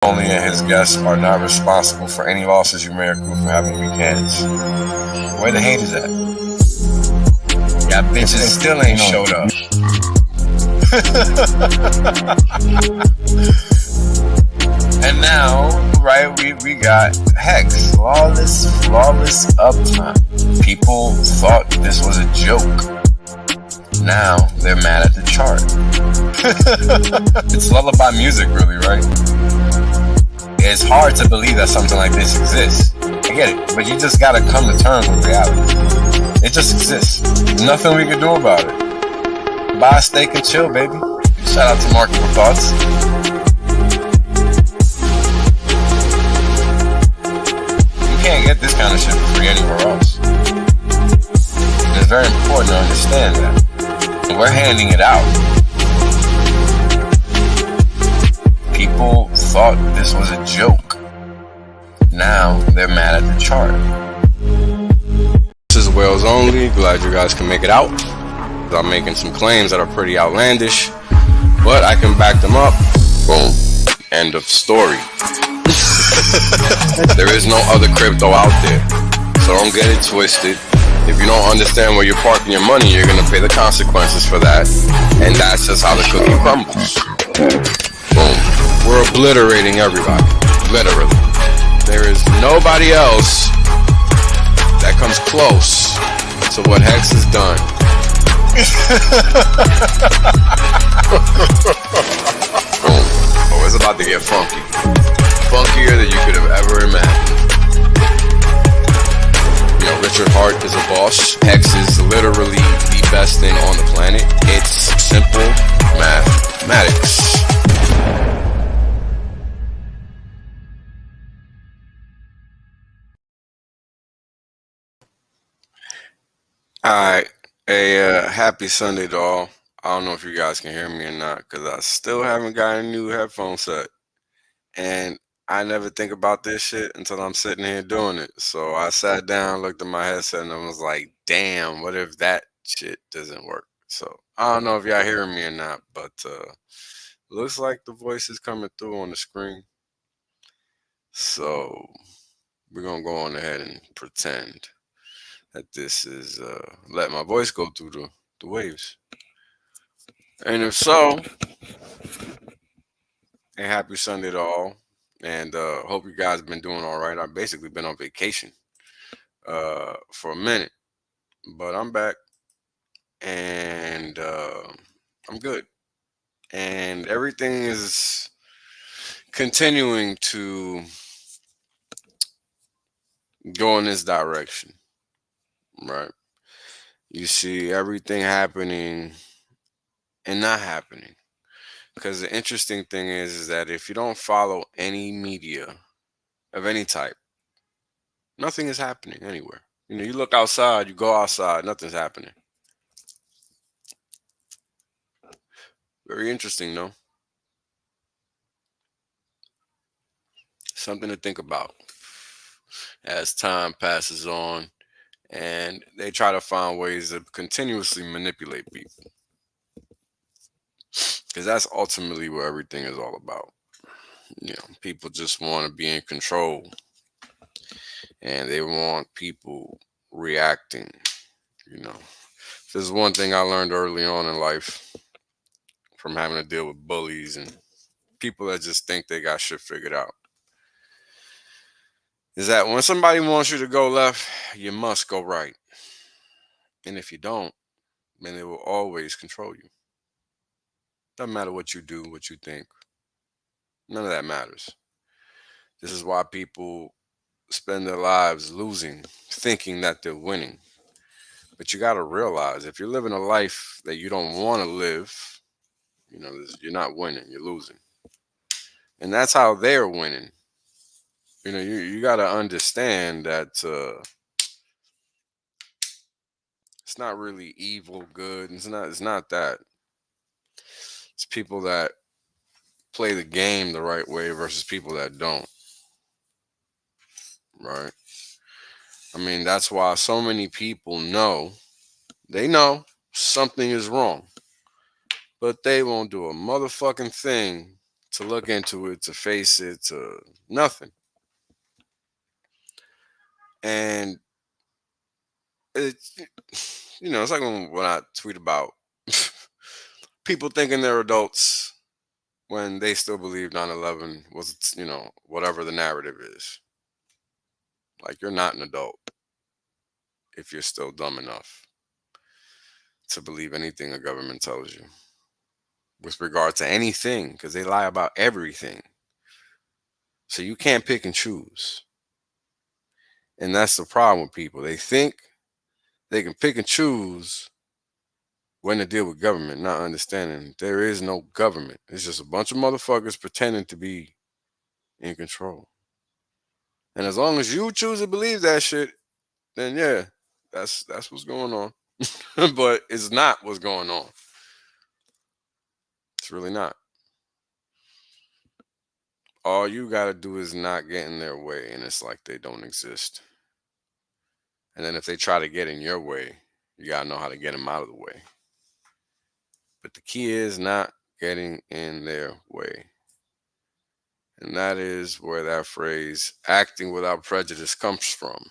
Only and his guests are not responsible for any losses you may accrue for having weak hands. Where the haters at? Yeah, bitches still ain't showed up. And now, right, we got Hex, flawless uptime. People thought this was a joke. Now they're mad at the chart. It's lullaby music, really, right? It's hard to believe that something like this exists. I get it, but you just gotta come to terms with reality. It just exists. Nothing we can do about it. Buy a steak and chill, baby. Shout out to Marketable Thoughts. You can't get this kind of shit for free anywhere else. It's very important to understand that. We're handing it out. People thought this was a joke. Now they're mad at the chart. This is Wales Only. Glad you guys can make it out. I'm making some claims that are pretty outlandish, but I can back them up. Boom. End of story. There is no other crypto out there, so don't get it twisted. If you don't understand where you're parking your money, you're gonna pay the consequences for that, and that's just how the cookie crumbles. Boom. We're obliterating everybody, literally. There is nobody else that comes close to what Hex has done. Boom. Oh, it's about to get funky. Funkier than you could have ever imagined. You know, Richard Hart is a boss. Hex is literally the best thing on the planet. It's simple mathematics. Alright, happy Sunday to all. I don't know if you guys can hear me or not, because I still haven't got a new headphone set. And I never think about this shit until I'm sitting here doing it. So I sat down, looked at my headset, and I was like, damn, what if that shit doesn't work? So I don't know if y'all hearing me or not, but looks like the voice is coming through on the screen. So we're going to go on ahead and pretend that this is let my voice go through the waves. And if so, a happy Sunday to all. And hope you guys have been doing all right. I've basically been on vacation for a minute, but I'm back and I'm good. And everything is continuing to go in this direction, right? You see everything happening and not happening. Because the interesting thing is that if you don't follow any media of any type, nothing is happening anywhere. You know, you look outside, you go outside, nothing's happening. Very interesting, no? Something to think about as time passes on and they try to find ways to continuously manipulate people. Because that's ultimately what everything is all about. You know, people just want to be in control and they want people reacting. You know, if there's one thing I learned early on in life from having to deal with bullies and people that just think they got shit figured out, is that when somebody wants you to go left, you must go right. And if you don't, then they will always control you. Doesn't matter what you do, what you think. None of that matters. This is why people spend their lives losing, thinking that they're winning. But you got to realize if you're living a life that you don't want to live, you know, you're not winning, you're losing. And that's how they're winning. You know, you got to understand that it's not really evil, good. It's not that. It's people that play the game the right way versus people that don't. Right? I mean, that's why so many people know, they know something is wrong, but they won't do a motherfucking thing to look into it, to face it, to nothing. And it's it's like when I tweet about people thinking they're adults when they still believe 9/11 was, whatever the narrative is. Like, you're not an adult if you're still dumb enough to believe anything a government tells you with regard to anything, because they lie about everything. So you can't pick and choose. And that's the problem with people. They think they can pick and choose when to deal with government, not understanding there is no government. It's just a bunch of motherfuckers pretending to be in control. And as long as you choose to believe that shit, then yeah, that's what's going on. But it's not what's going on. It's really not. All you gotta do is not get in their way, and it's like they don't exist. And then if they try to get in your way, you gotta know how to get them out of the way. But the key is not getting in their way. And that is where that phrase, acting without prejudice, comes from.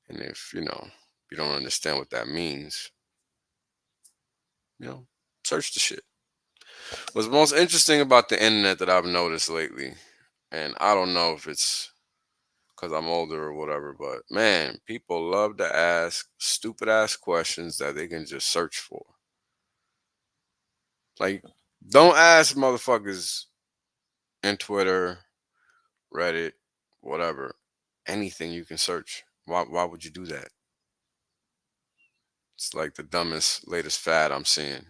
And if, you don't understand what that means, search the shit. What's most interesting about the internet that I've noticed lately, and I don't know if it's because I'm older or whatever, but man, people love to ask stupid ass questions that they can just search for. Like, don't ask motherfuckers in Twitter, Reddit, whatever, anything you can search. Why would you do that? It's like the dumbest latest fad I'm seeing.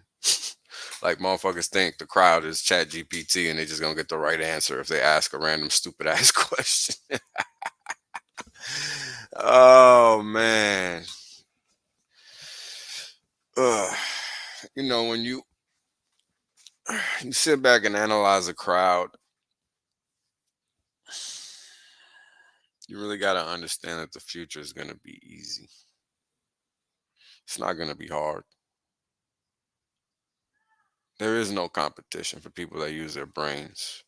Like, motherfuckers think the crowd is Chat GPT and they just gonna get the right answer if they ask a random stupid ass question. Oh man. Ugh. When you sit back and analyze a crowd, you really gotta understand that the future is gonna be easy. It's not gonna be hard. There is no competition for people that use their brains.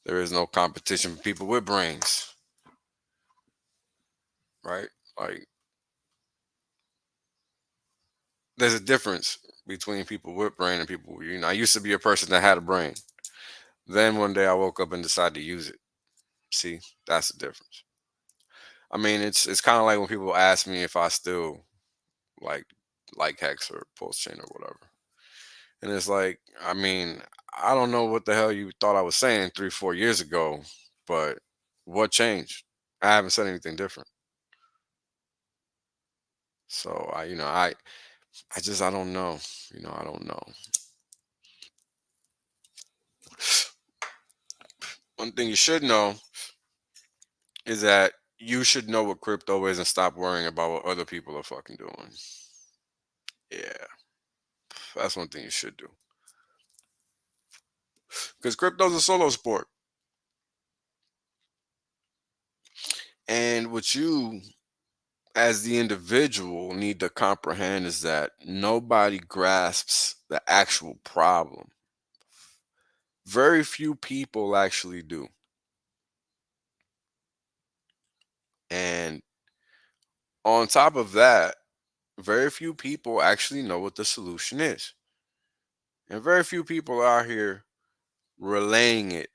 There is no competition for people with brains, right? Like, there's a difference between people with brain and people. I used to be a person that had a brain. Then one day I woke up and decided to use it. See, that's the difference. I mean, it's kind of like when people ask me if I still like Hex or Pulse Chain or whatever, and it's like, I mean, I don't know what the hell you thought I was saying 3 4 years ago, but what changed? I haven't said anything different. So I don't know. I don't know. One thing you should know is that you should know what crypto is and stop worrying about what other people are fucking doing. Yeah, that's one thing you should do. Because crypto's a solo sport. And what you, as the individual, need to comprehend is that nobody grasps the actual problem. Very few people actually do. And on top of that, very few people actually know what the solution is. And very few people are here relaying it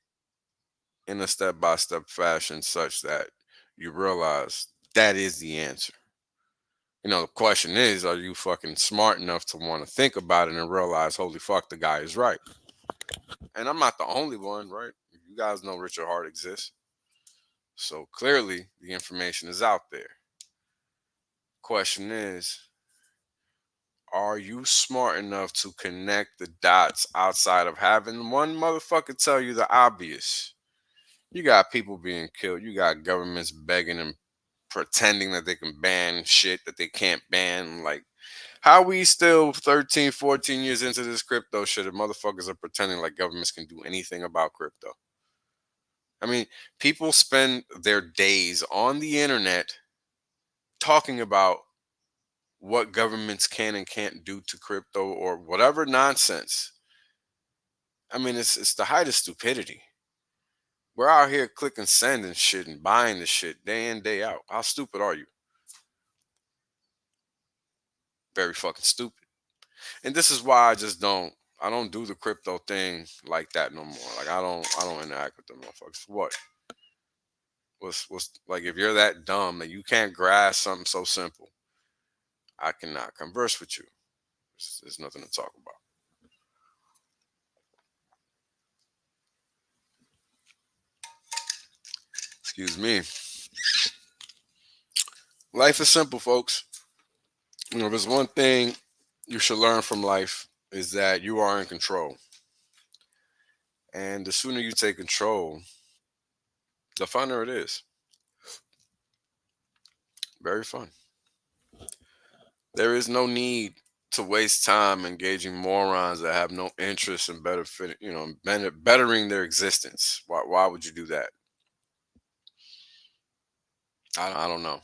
in a step by step fashion such that you realize that is the answer. The question is, are you fucking smart enough to want to think about it and realize, holy fuck, the guy is right? And I'm not the only one, right? You guys know Richard Hart exists. So clearly the information is out there. Question is, are you smart enough to connect the dots outside of having one motherfucker tell you the obvious? You got people being killed. You got governments begging and pretending that they can ban shit that they can't ban. Like, how we still 13, 14 years into this crypto shit and motherfuckers are pretending like governments can do anything about crypto? I mean, people spend their days on the internet talking about what governments can and can't do to crypto or whatever nonsense. I mean, it's the height of stupidity. We're out here clicking send and shit and buying the shit day in, day out. How stupid are you? Very fucking stupid. And this is why I don't do the crypto thing like that no more. Like I don't interact with them motherfuckers. For what? What's like if you're that dumb that you can't grasp something so simple, I cannot converse with you. There's nothing to talk about. Excuse me. Life is simple, folks. You know, there's one thing you should learn from life is that you are in control. And the sooner you take control, the funner it is. Very fun. There is no need to waste time engaging morons that have no interest in bettering their existence. Why would you do that? I don't know,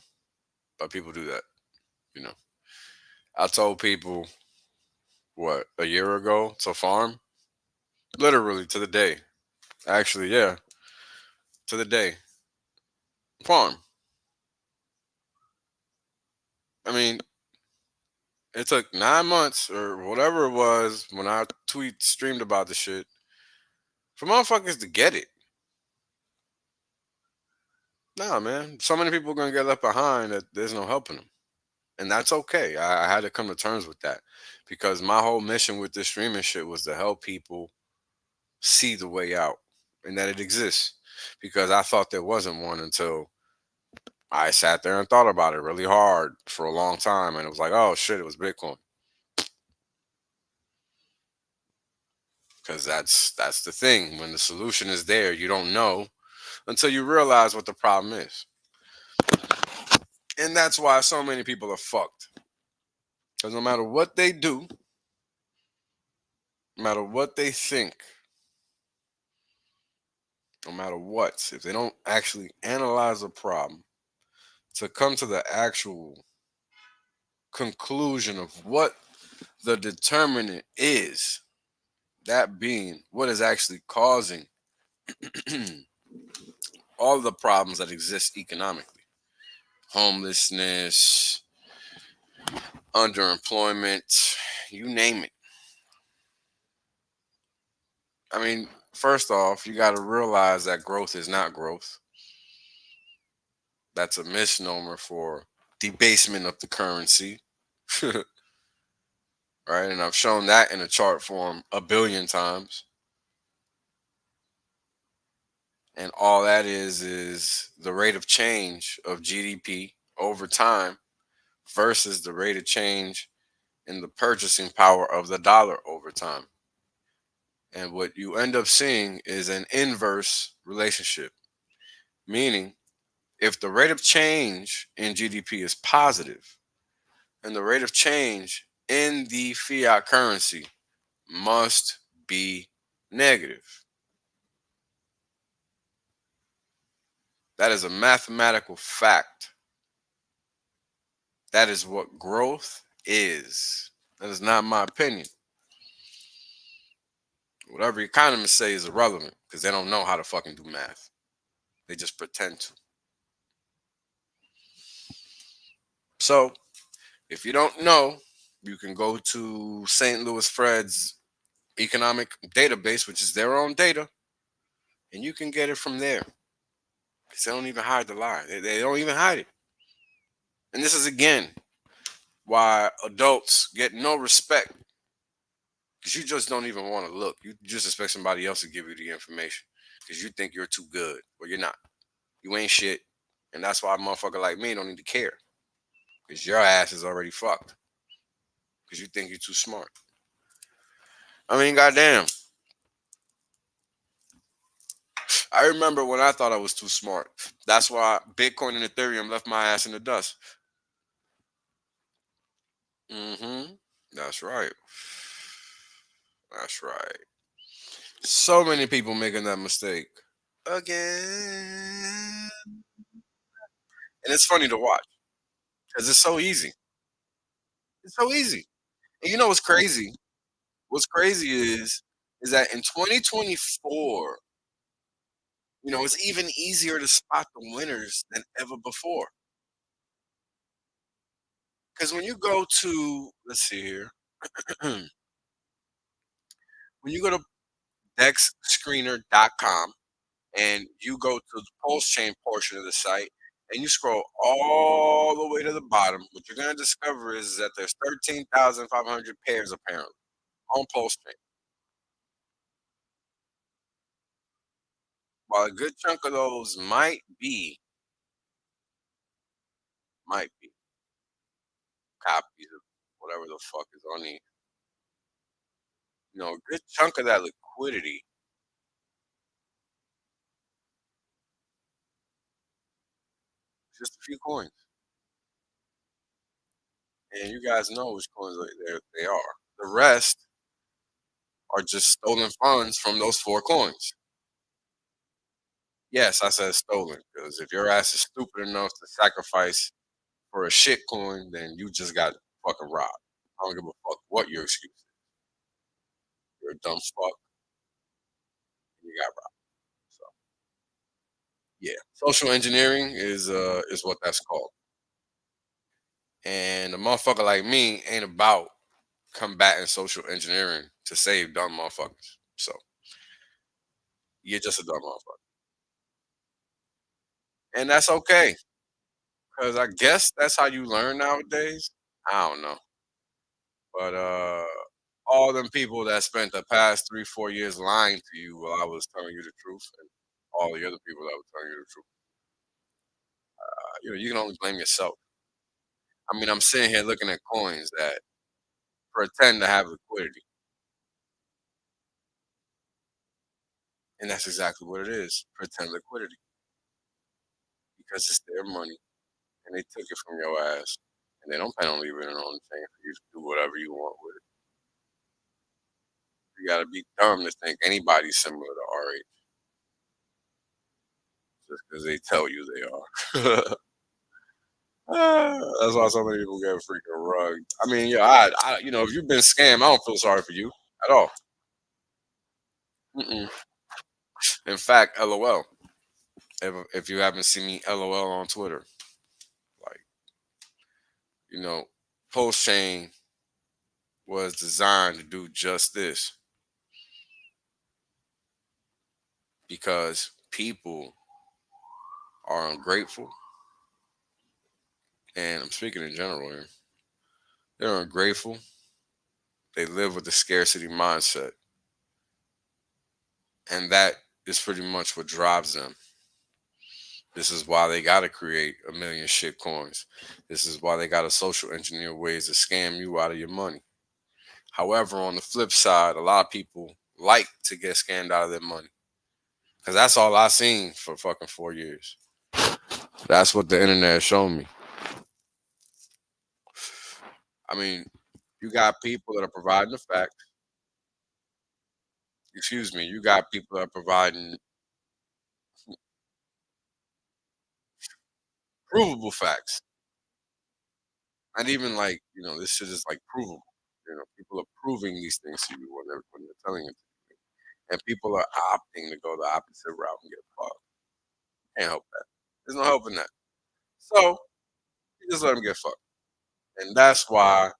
but people do that. You know, I told people what a year ago to farm, literally to the day. Actually, yeah, to the day. Farm. I mean, it took 9 months or whatever it was when I tweet streamed about the shit for motherfuckers to get it. Nah, man. So many people are gonna get left behind that there's no helping them, and that's okay. I had to come to terms with that because my whole mission with this streaming shit was to help people see the way out and that it exists. Because I thought there wasn't one until I sat there and thought about it really hard for a long time, and it was like, oh shit, it was Bitcoin. Because that's the thing. When the solution is there, you don't know until you realize what the problem is, and that's why so many people are fucked. Because no matter what they do, no matter what they think, no matter what, if they don't actually analyze a problem to come to the actual conclusion of what the determinant is, that being what is actually causing all the problems that exist economically, homelessness, underemployment, you name it. I mean, first off, you got to realize that growth is not growth. That's a misnomer for debasement of the currency. Right? And I've shown that in a chart form a billion times. And all that is the rate of change of GDP over time versus the rate of change in the purchasing power of the dollar over time. And what you end up seeing is an inverse relationship, meaning if the rate of change in GDP is positive and the rate of change in the fiat currency must be negative. That is a mathematical fact. That is what growth is. That is not my opinion. Whatever economists say is irrelevant because they don't know how to fucking do math. They just pretend to. So, if you don't know, you can go to St. Louis Fred's economic database, which is their own data, and you can get it from there. Because they don't even hide the lie. They don't even hide it. And this is again why adults get no respect because you just don't even want to look. You just expect somebody else to give you the information because you think you're too good. Well, you're not. You ain't shit. And that's why a motherfucker like me don't need to care because your ass is already fucked because you think you're too smart. I mean, goddamn. I remember when I thought I was too smart. That's why Bitcoin and Ethereum left my ass in the dust. Mm-hmm. That's right. That's right. So many people making that mistake again. And it's funny to watch because it's so easy. It's so easy. And you know what's crazy? What's crazy is is that in 2024, it's even easier to spot the winners than ever before. Because when you go to, let's see here, when you go to dexscreener.com and you go to the pulse chain portion of the site and you scroll all the way to the bottom, what you're going to discover is that there's 13,500 pairs apparently on pulse chain. While a good chunk of those might be copies of whatever the fuck is on the, a good chunk of that liquidity is just a few coins. And you guys know which coins they are. The rest are just stolen funds from those four coins. Yes, I said stolen because if your ass is stupid enough to sacrifice for a shit coin, then you just got fucking robbed. I don't give a fuck what your excuse is. You're a dumb fuck and you got robbed. So yeah, social engineering is what that's called. And a motherfucker like me ain't about combating social engineering to save dumb motherfuckers. So you're just a dumb motherfucker, and that's okay because I guess that's how you learn nowadays. I don't know, but all them people that spent the past 3 4 years lying to you while I was telling you the truth, and all the other people that were telling you the truth, you can only blame yourself. I mean, I'm sitting here looking at coins that pretend to have liquidity, and that's exactly what it is, pretend liquidity, because it's their money and they took it from your ass, and they don't plan on leaving it on the chain for you to do whatever you want with it. You gotta be dumb to think anybody's similar to our age just because they tell you they are. That's why so many people get freaking rug. I mean, yeah, if you've been scammed, I don't feel sorry for you at all. Mm-mm. In fact, LOL. If you haven't seen me, LOL on Twitter, like you know, Post Chain was designed to do just this because people are ungrateful, and I'm speaking in general here. They're ungrateful. They live with a scarcity mindset, and that is pretty much what drives them. This is why they got to create a million shit coins. This is why they got to social engineer ways to scam you out of your money. However, on the flip side, a lot of people like to get scammed out of their money because that's all I seen for fucking 4 years. That's what the internet showed me. I mean, you got people that are providing the facts. Excuse me. You got people that are providing provable facts. Not even like this shit is like provable. People are proving these things to you when they're telling it, and people are opting to go the opposite route and get fucked. Can't help that. There's no helping that. So you just let them get fucked, and that's why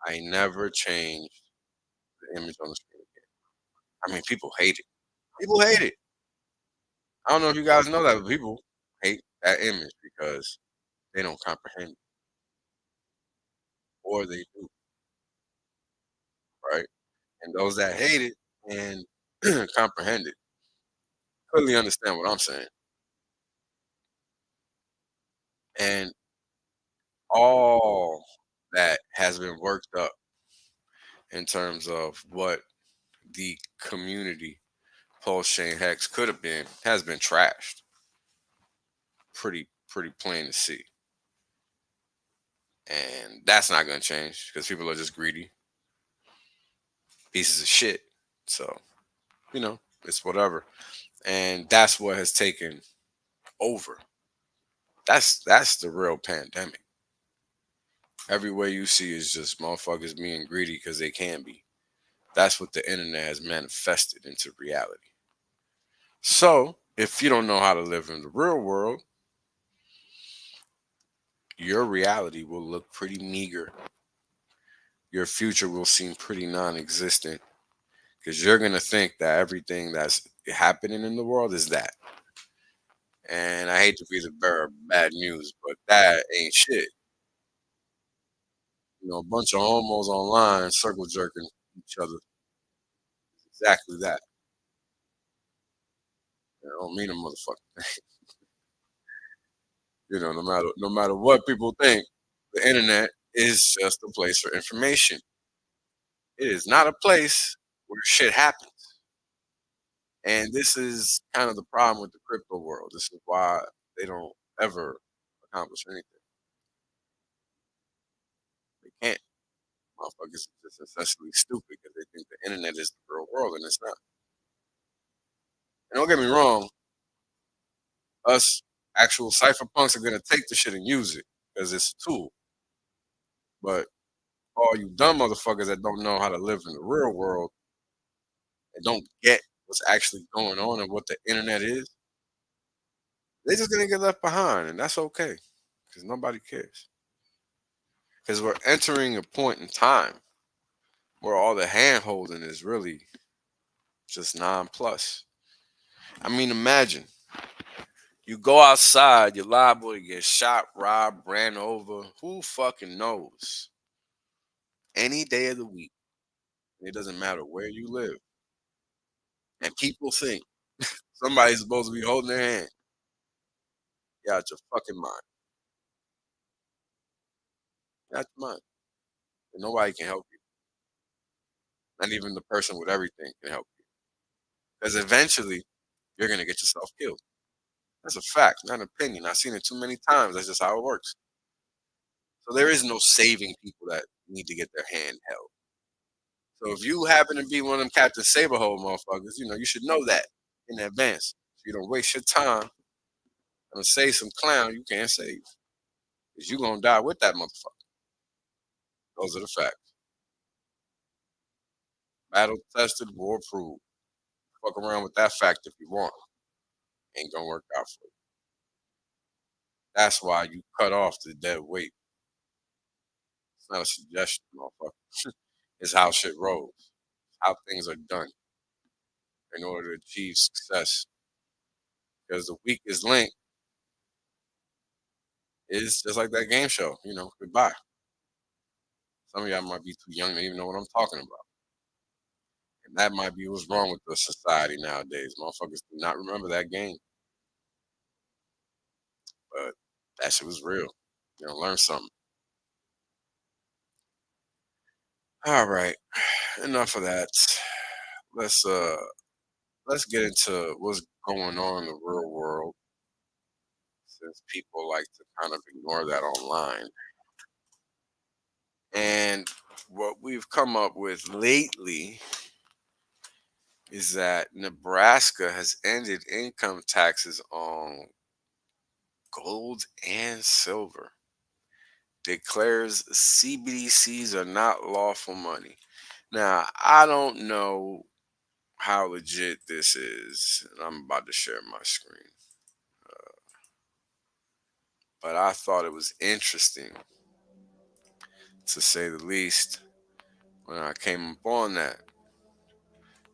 I never changed the image on the screen again. I mean, people hate it. People hate it. I don't know if you guys know that, but people hate that image because they don't comprehend it, or they do, right? And those that hate it and comprehend it clearly understand what I'm saying. And all that has been worked up in terms of what the community post Shane Hex could have been has been trashed. Pretty plain to see. And that's not gonna change because people are just greedy pieces of shit. So, it's whatever. And that's what has taken over. That's the real pandemic. Everywhere you see is just motherfuckers being greedy because they can be. That's what the internet has manifested into reality. So, if you don't know how to live in the real world, your reality will look pretty meager. Your future will seem pretty non existent because you're going to think that everything that's happening in the world is that. And I hate to be the bearer of bad news, but that ain't shit. A bunch of homos online circle jerking each other. Exactly that. I don't mean a motherfucker. No matter what people think, the internet is just a place for information. It is not a place where shit happens. And this is kind of the problem with the crypto world. This is why they don't ever accomplish anything. They can't. Motherfuckers are just essentially stupid because they think the internet is the real world and it's not. And don't get me wrong, us actual cypherpunks are gonna take the shit and use it because it's a tool. But all you dumb motherfuckers that don't know how to live in the real world and don't get what's actually going on and what the internet is, they're just gonna get left behind, and that's okay because nobody cares. Because we're entering a point in time where all the hand holding is really just non-plus. I mean, imagine you go outside, you're liable to get shot, robbed, ran over. Who fucking knows? Any day of the week. It doesn't matter where you live. And people think somebody's supposed to be holding their hand. You're out your fucking mind. You're out your mind. And nobody can help you. Not even the person with everything can help you. Because eventually, you're going to get yourself killed. That's a fact, not an opinion. I've seen it too many times. That's just how it works. So there is no saving people that need to get their hand held. So if you happen to be one of them Captain Saberhole motherfuckers, you should know that in advance. So you don't waste your time and save some clown you can't save. Because you're going to die with that motherfucker. Those are the facts. Battle tested, war proved. Fuck around with that fact if you want. Ain't gonna work out for you. That's why you cut off the dead weight. It's not a suggestion, motherfucker. It's how shit rolls. How things are done in order to achieve success. Because the weakest link is just like that game show, goodbye. Some of y'all might be too young to even know what I'm talking about. And that might be what's wrong with the society nowadays. Motherfuckers do not remember that game. But that shit was real. Learn something. All right. Enough of that. Let's uh let's get into what's going on in the real world since people like to kind of ignore that online. And what we've come up with lately is that Nebraska has ended income taxes on gold and silver, declares CBDCs are not lawful money. Now, I don't know how legit this is, and I'm about to share my screen, but I thought it was interesting to say the least when I came upon that.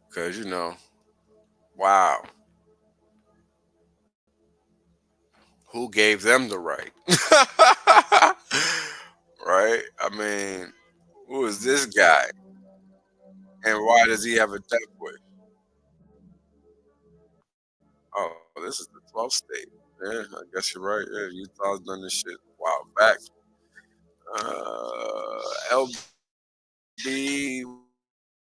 Because, wow, who gave them the right? Right? I mean, who is this guy? And why does he have a death wish? Oh, this is the 12th state. Yeah, I guess you're right. Yeah, Utah's done this shit a while back. LB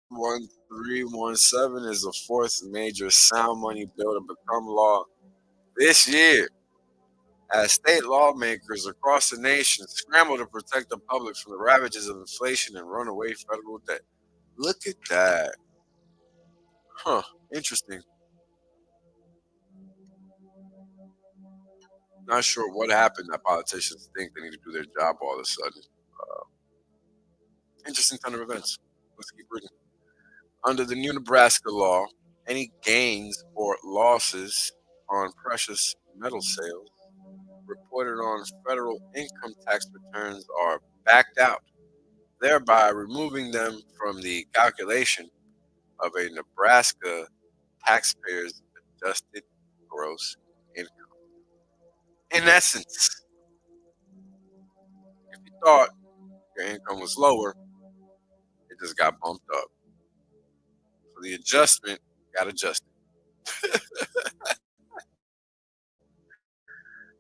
1317 is the fourth major sound money bill to become law this year as state lawmakers across the nation scramble to protect the public from the ravages of inflation and runaway federal debt. Look at that. Huh. Interesting. Not sure what happened that politicians think they need to do their job all of a sudden. Interesting turn of events. Let's keep reading. Under the new Nebraska law, any gains or losses on precious metal sales reported on federal income tax returns are backed out, thereby removing them from the calculation of a Nebraska taxpayer's adjusted gross income. In essence, if you thought your income was lower, it just got bumped up. So the adjustment got adjusted.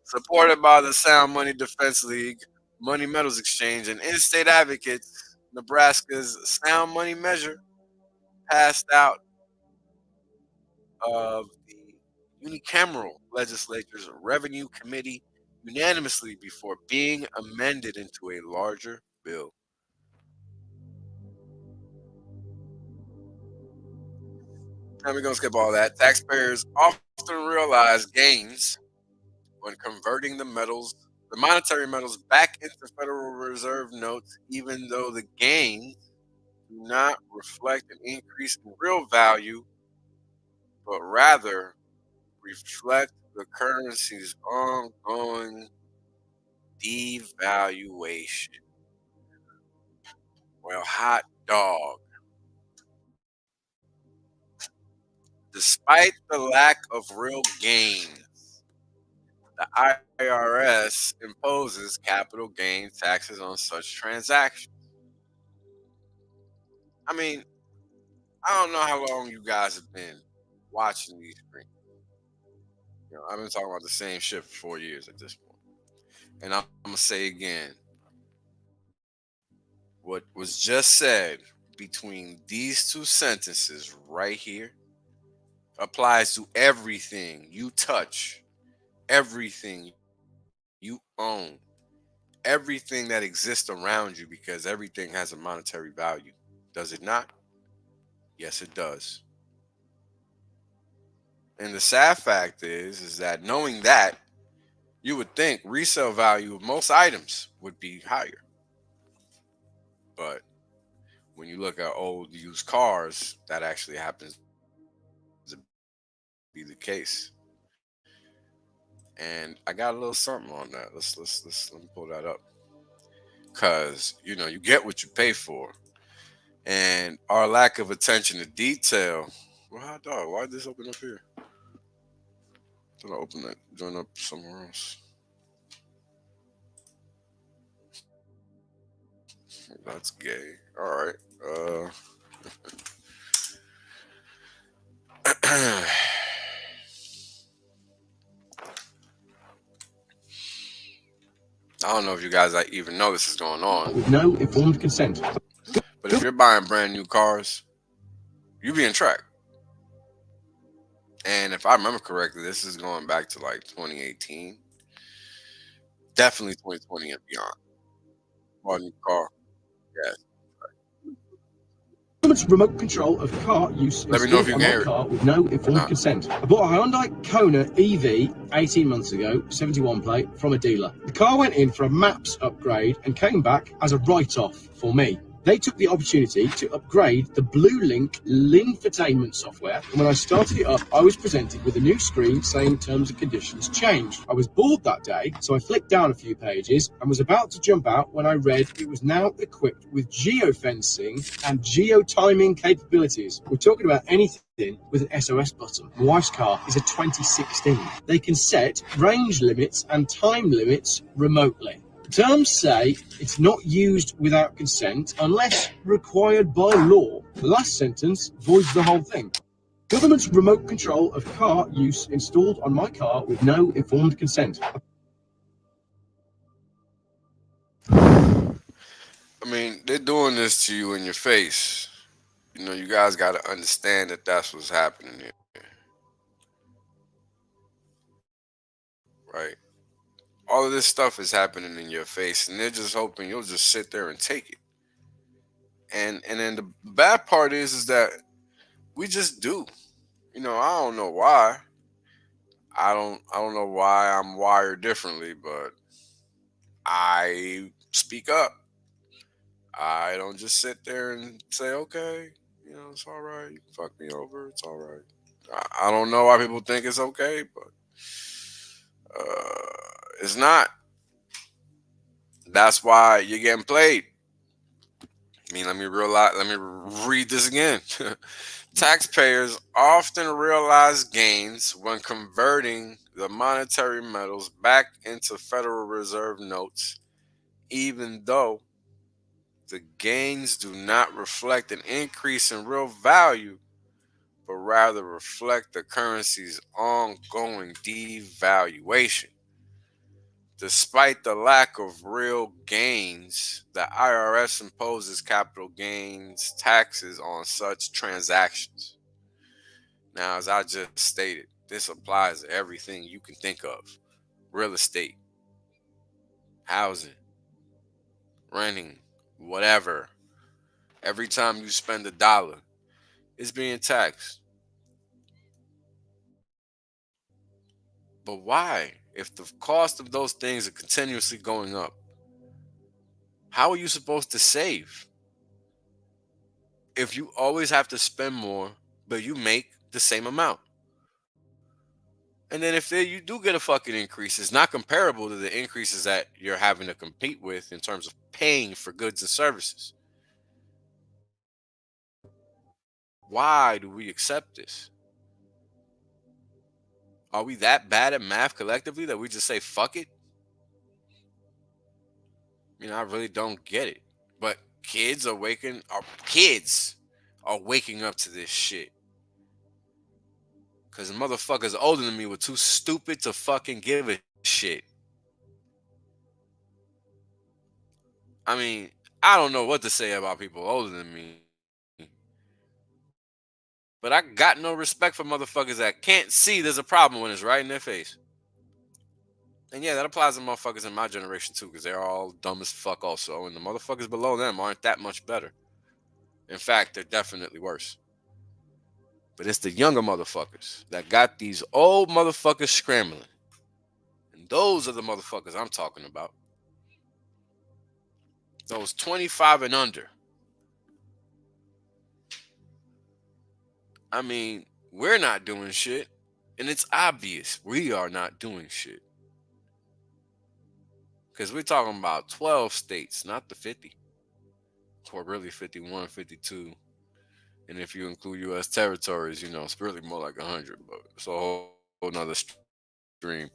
Supported by the Sound Money Defense League, Money Metals Exchange, and in-state advocates, Nebraska's Sound Money measure passed out of the unicameral legislature's Revenue Committee unanimously before being amended into a larger bill. Now we're going to skip all that. Taxpayers often realize gains when converting the monetary metals back into Federal Reserve notes, even though the gains do not reflect an increase in real value, but rather reflect the currency's ongoing devaluation. Well, hot dog. Despite the lack of real gains, the IRS imposes capital gain taxes on such transactions. I mean, I don't know how long you guys have been watching these screens. I've been talking about the same shit for 4 years at this point. And I'm going to say again what was just said between these two sentences right here applies to everything you touch, everything you own, everything that exists around you, because everything has a monetary value. Does it not? Yes, it does. And the sad fact is that knowing that, you would think resale value of most items would be higher. But when you look at old used cars, that actually happens to be the case. And I got a little something on that. Let me pull that up. Cause you get what you pay for. And our lack of attention to detail. Well, hot dog, why did this open up here? Did I open that join up somewhere else? That's gay. All right. I don't know if you guys even know this is going on. With no informed consent. But if you're buying brand new cars, you being tracked. And if I remember correctly, this is going back to like 2018, definitely 2020 and beyond. Bought a new car. Yeah. Government's remote control of car use Let me know if installed you on can my hear it car with no or informed not. consent. I bought a Hyundai Kona EV 18 months ago, 71 plate, from a dealer. The car went in for a maps upgrade and came back as a write-off for me. They took the opportunity to upgrade the Blue Link infotainment software, and when I started it up, I was presented with a new screen saying terms and conditions changed. I was bored that day, so I flicked down a few pages and was about to jump out when I read it was now equipped with geofencing and geotiming capabilities. We're talking about anything with an SOS button. My wife's car is a 2016. They can set range limits and time limits remotely. Terms say it's not used without consent unless required by law. The last sentence voids the whole thing. Government's remote control of car use installed on my car with no informed consent. I mean, they're doing this to you in your face. You guys got to understand that that's what's happening here, right? All of this stuff is happening in your face, and they're just hoping you'll just sit there and take it. And then the bad part is that we just do. I don't know why. I don't know why I'm wired differently, but I speak up. I don't just sit there and say, okay, It's all right. You can fuck me over. It's all right. I don't know why people think it's okay, but it's not. That's why you're getting played. I mean, let me read this again. Taxpayers often realize gains when converting the monetary metals back into Federal Reserve notes, even though the gains do not reflect an increase in real value, but rather reflect the currency's ongoing devaluation. Despite the lack of real gains, the IRS imposes capital gains taxes on such transactions. Now, as I just stated, this applies to everything you can think of: real estate, housing, renting, whatever. Every time you spend $1, it's being taxed. But why? If the cost of those things are continuously going up, how are you supposed to save if you always have to spend more, but you make the same amount? And then if you do get a fucking increase, it's not comparable to the increases that you're having to compete with in terms of paying for goods and services. Why do we accept this? Are we that bad at math collectively that we just say fuck it? I really don't get it. But kids are waking up to this shit. Cause the motherfuckers older than me were too stupid to fucking give a shit. I mean, I don't know what to say about people older than me. But I got no respect for motherfuckers that can't see there's a problem when it's right in their face. And yeah, that applies to motherfuckers in my generation too, because they're all dumb as fuck also. And the motherfuckers below them aren't that much better. In fact, they're definitely worse. But it's the younger motherfuckers that got these old motherfuckers scrambling. And those are the motherfuckers I'm talking about. Those 25 and under. I mean, we're not doing shit. And it's obvious we are not doing shit. Because we're talking about 12 states, not the 50. Or really 51, 52. And if you include U.S. territories, it's really more like 100. But it's a whole nother stream.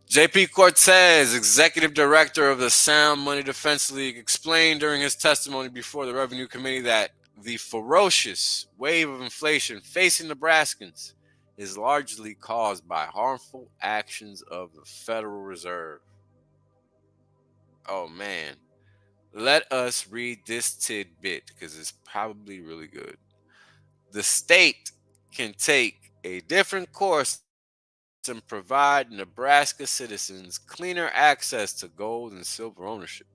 JP Cortez, executive director of the Sound Money Defense League, explained during his testimony before the Revenue Committee that the ferocious wave of inflation facing Nebraskans is largely caused by harmful actions of the Federal Reserve. Oh man, let us read this tidbit because it's probably really good. The state can take a different course and provide Nebraska citizens cleaner access to gold and silver ownership.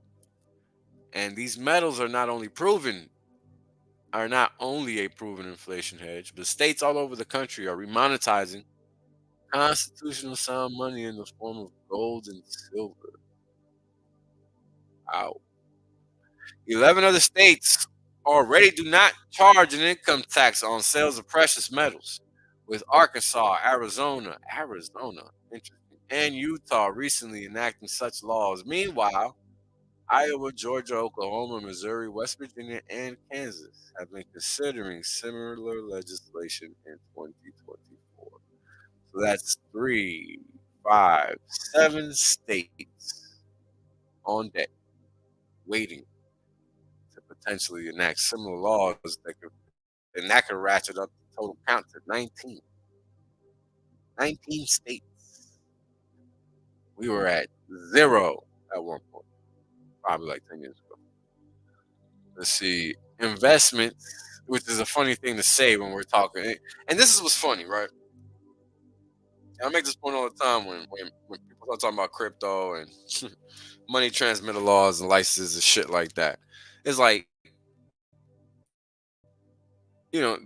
And these metals are not only a proven inflation hedge, but states all over the country are remonetizing constitutional sound money in the form of gold and silver. Wow. 11 other states already do not charge an income tax on sales of precious metals, with Arkansas, Arizona, interesting, and Utah recently enacting such laws. Meanwhile, Iowa, Georgia, Oklahoma, Missouri, West Virginia, and Kansas have been considering similar legislation in 2024. So that's 7 states on deck waiting to potentially enact similar laws that could ratchet up the total count to 19. 19 states. We were at zero at one point, probably like 10 years ago. Let's see. Investments, which is a funny thing to say when we're talking. And this is what's funny, right? I make this point all the time when people start talking about crypto and money transmitter laws and licenses and shit like that. It's like,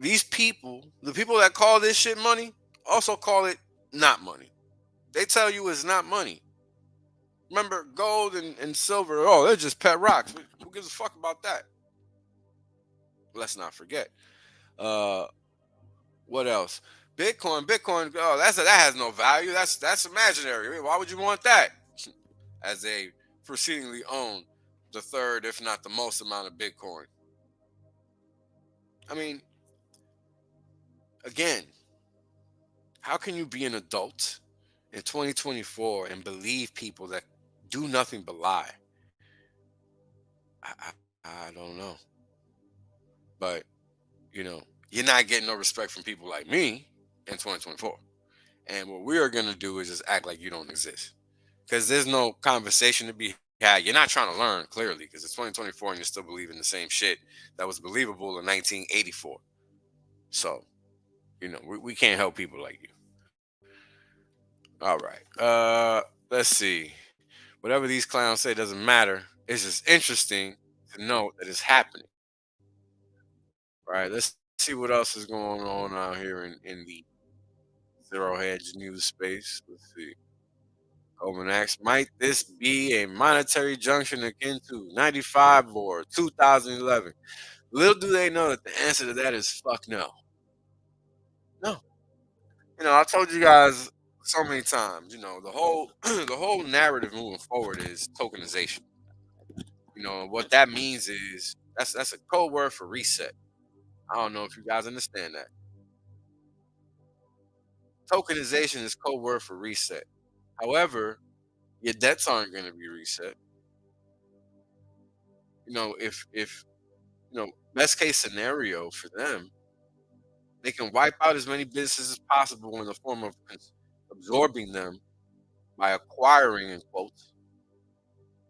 these people, the people that call this shit money, also call it not money. They tell you it's not money. Remember, gold and silver, oh, they're just pet rocks. Who gives a fuck about that? let's not forget. Uh, what else? Bitcoin. Oh, that has no value. That's imaginary. I mean, why would you want that? As they proceedingly own the third, if not the most amount of Bitcoin. I mean, again, how can you be an adult in 2024 and believe people that do nothing but lie? I don't know. But, you know, you're not getting no respect from people like me in 2024. And what we are going to do is just act like you don't exist. Because there's no conversation to be had. You're not trying to learn, clearly, because it's 2024 and you're still believing the same shit that was believable in 1984. So, we can't help people like you. All right. Let's see. Whatever these clowns say doesn't matter. It's just interesting to know that it's happening. Right. Let's see what else is going on out here in the zero hedge news space. Let's see. Goldman asks, might this be a monetary junction akin to 95 or 2011? Little do they know that the answer to that is fuck no. No. I told you guys so many times, the whole the whole narrative moving forward is tokenization. What that means is that's a code word for reset. I don't know if you guys understand that. Tokenization is code word for reset. However, your debts aren't going to be reset. If best case scenario for them, they can wipe out as many businesses as possible in the form of absorbing them by acquiring in quotes,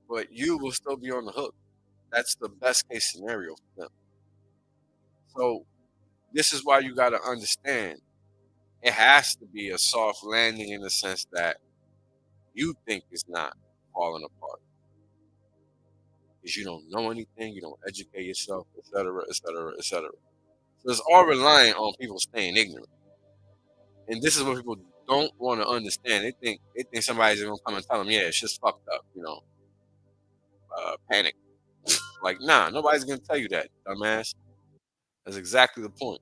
but you will still be on the hook. That's the best case scenario for them. So this is why you got to understand it has to be a soft landing in the sense that you think it's not falling apart because you don't know anything, you don't educate yourself, etc., etc., etc. So it's all reliant on people staying ignorant, and this is what people don't want to understand. They think somebody's gonna come and tell them, yeah, it's just fucked up, panic. Like, nah, nobody's gonna tell you that, dumbass. That's exactly the point.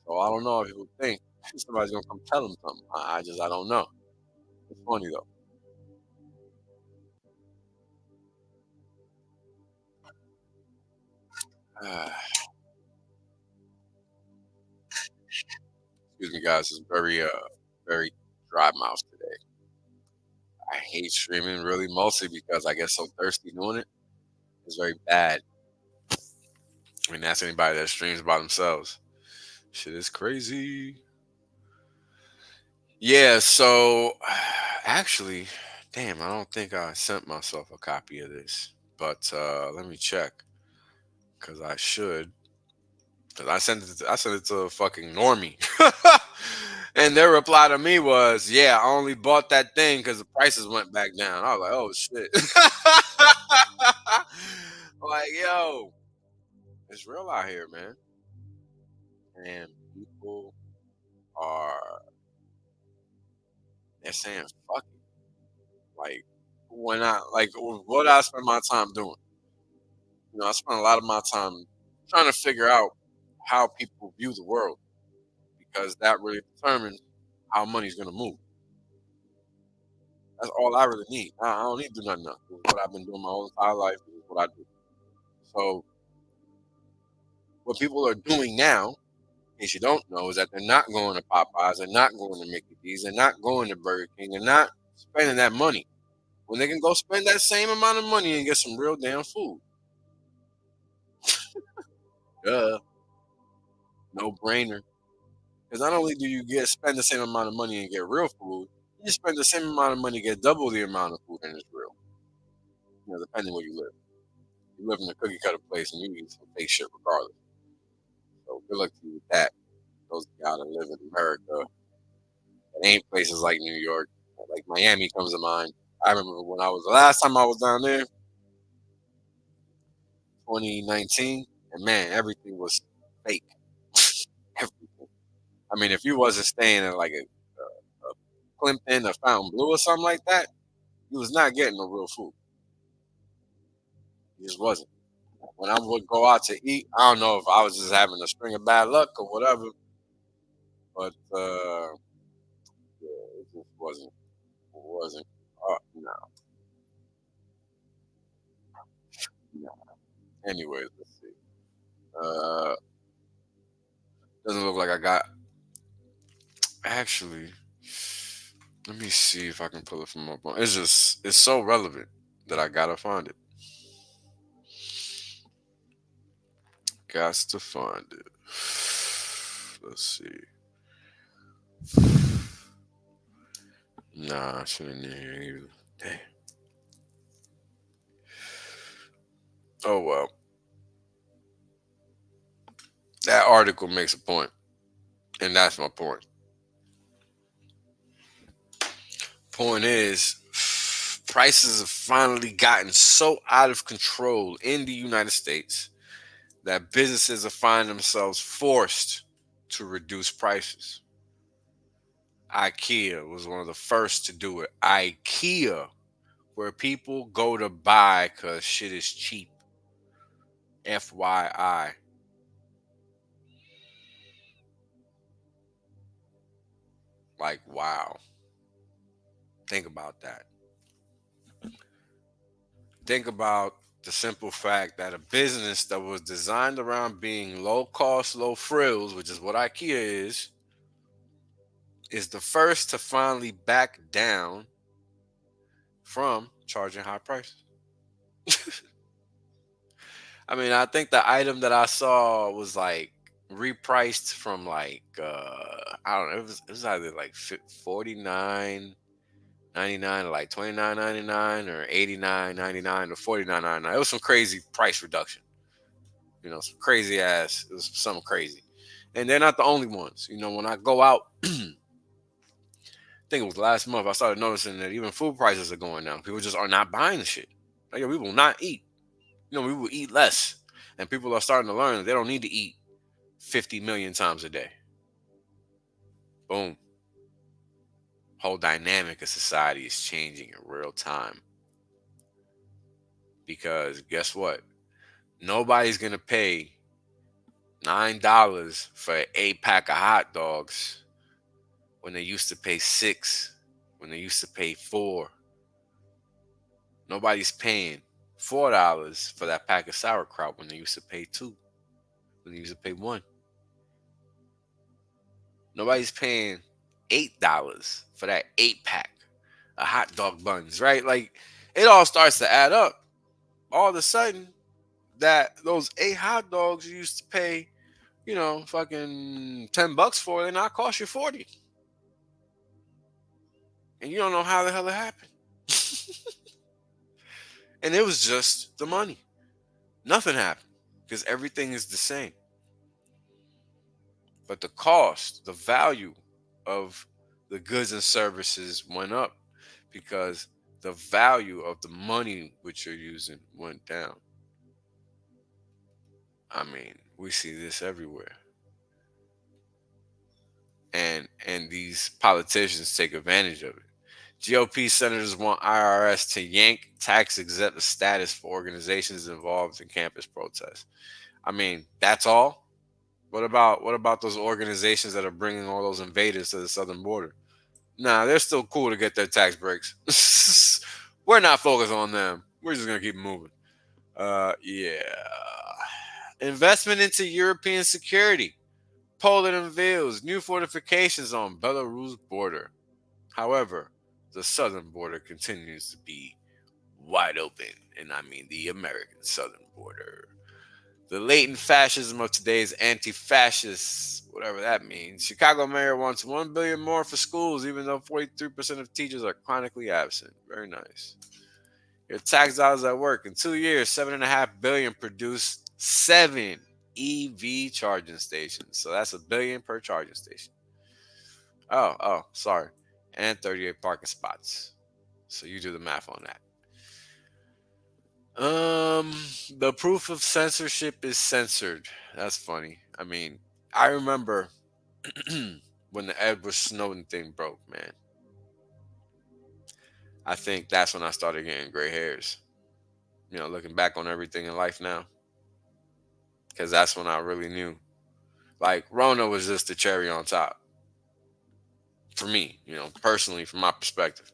So I don't know if people think somebody's gonna come tell them something. I don't know. It's funny though. Excuse me, guys. It's very dry mouth today. I hate streaming really, mostly because I get so thirsty doing it. It's very bad. I mean, that's anybody that streams by themselves. Shit is crazy. Yeah. So actually, damn, I don't think I sent myself a copy of this, but let me check because I should. Cause I sent it to a fucking normie. And their reply to me was, "Yeah, I only bought that thing because the prices went back down." I was like, "Oh shit!" Like, yo, it's real out here, man. And people are they're saying, "Fuck it." Like, when what I spend my time doing. I spend a lot of my time trying to figure out how people view the world because that really determines how money's gonna move. That's all I really need. I don't need to do nothing else. This is what I've been doing my whole entire life. This is what I do. So what people are doing now, in case you don't know, is that they're not going to Popeyes, they're not going to Mickey D's, they're not going to Burger King, they're not spending that money when they can go spend that same amount of money and get some real damn food. Duh, no brainer. Because not only do you get spend the same amount of money and get real food, you spend the same amount of money and get double the amount of food and it's real. Depending where you live. You live in a cookie cutter place and you eat some fake shit regardless. So good luck to you with that. Those of y'all that live in America, it ain't places like New York. Like Miami comes to mind. I remember when I was the last time I was down there, 2019, and man, everything was fake. Everything. I mean, if you wasn't staying in like a Plimpton or Fountain Blue or something like that, you was not getting no real food. You just wasn't. When I would go out to eat, I don't know if I was just having a string of bad luck or whatever, but yeah, it just wasn't. No, no. Anyways, let's see. Uh, doesn't look like I got. Actually, let me see if I can pull it from my phone. It's so relevant that I gotta find it. Gots to find it. Let's see. Nah, I shouldn't hear you. Damn. Oh well. That article makes a point, and that's my point. Point is, prices have finally gotten so out of control in the United States that businesses are finding themselves forced to reduce prices. IKEA was one of the first to do it. IKEA, where people go to buy because shit is cheap. FYI. Like, wow. Think about that. Think about the simple fact that a business that was designed around being low cost, low frills, which is what IKEA is the first to finally back down from charging high prices. I mean, I think the item that I saw was like repriced from like I don't know, it was either like 49.99 or like 29.99 or 89.99 or 49.99. It was some crazy price reduction. Some crazy ass. It was something crazy. And they're not the only ones. When I go out, I think it was last month, I started noticing that even food prices are going down. People just are not buying the shit. Like, we will not eat. We will eat less. And people are starting to learn that they don't need to eat 50 million times a day. Boom. Whole dynamic of society is changing in real time. Because guess what? Nobody's going to pay $9 for an 8 pack of hot dogs when they used to pay 6, when they used to pay 4. Nobody's paying $4 for that pack of sauerkraut when they used to pay 2, when they used to pay 1. Nobody's paying $8 for that 8 pack of hot dog buns, right? Like, it all starts to add up. All of a sudden, that those 8 hot dogs you used to pay, fucking $10 for, they not cost you 40. And you don't know how the hell it happened. And it was just the money. Nothing happened because everything is the same. But the cost, the value of the goods and services went up because the value of the money which you're using went down. I mean, we see this everywhere. And these politicians take advantage of it. GOP senators want IRS to yank tax exempt status for organizations involved in campus protests. I mean, that's all. What about those organizations that are bringing all those invaders to the southern border? Nah, they're still cool to get their tax breaks. We're not focused on them. We're just gonna keep moving. Yeah. Investment into European security. Poland unveils new fortifications on Belarus border. However, the southern border continues to be wide open, and I mean the American southern border. The latent fascism of today's anti-fascists, whatever that means. Chicago mayor wants 1 billion more for schools, even though 43% of teachers are chronically absent. Very nice. Your tax dollars at work. In 2 years, 7.5 billion produced 7 EV charging stations. So that's $1 billion per charging station. Sorry. And 38 parking spots. So you do the math on that. The proof of censorship is censored. That's funny. I mean, I remember when the Edward Snowden thing broke, man. I think that's when I started getting gray hairs. Looking back on everything in life now. because that's when I really knew. Like Rona was just the cherry on top for me, personally, from my perspective.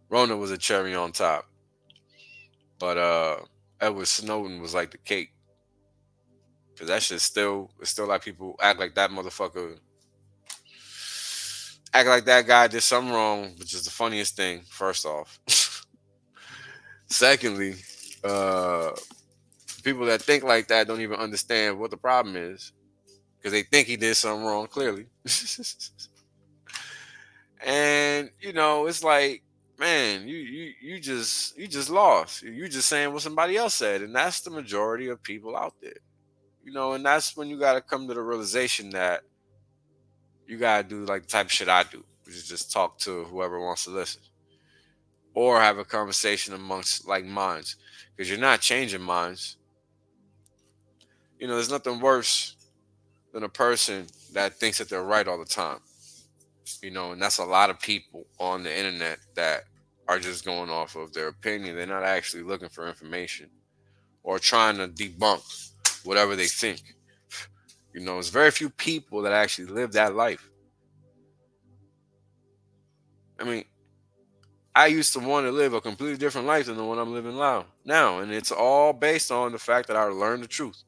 Rona was a cherry on top, but Edward Snowden was like the cake. Cause that shit still, it's still like people act like that motherfucker, act like that guy did something wrong, which is the funniest thing. First off, secondly, uh, people that think like that don't even understand what the problem is because they think he did something wrong. Clearly, and it's like, man, you just lost. You just saying what somebody else said, and that's the majority of people out there. And that's when you got to come to the realization that you gotta do like the type of shit I do, which is just talk to whoever wants to listen, or have a conversation amongst like minds, because you're not changing minds. There's nothing worse than a person that thinks that they're right all the time. And that's a lot of people on the internet that are just going off of their opinion. They're not actually looking for information or trying to debunk whatever they think. It's very few people that actually live that life. I mean, I used to want to live a completely different life than the one I'm living now. And it's all based on the fact that I learned the truth.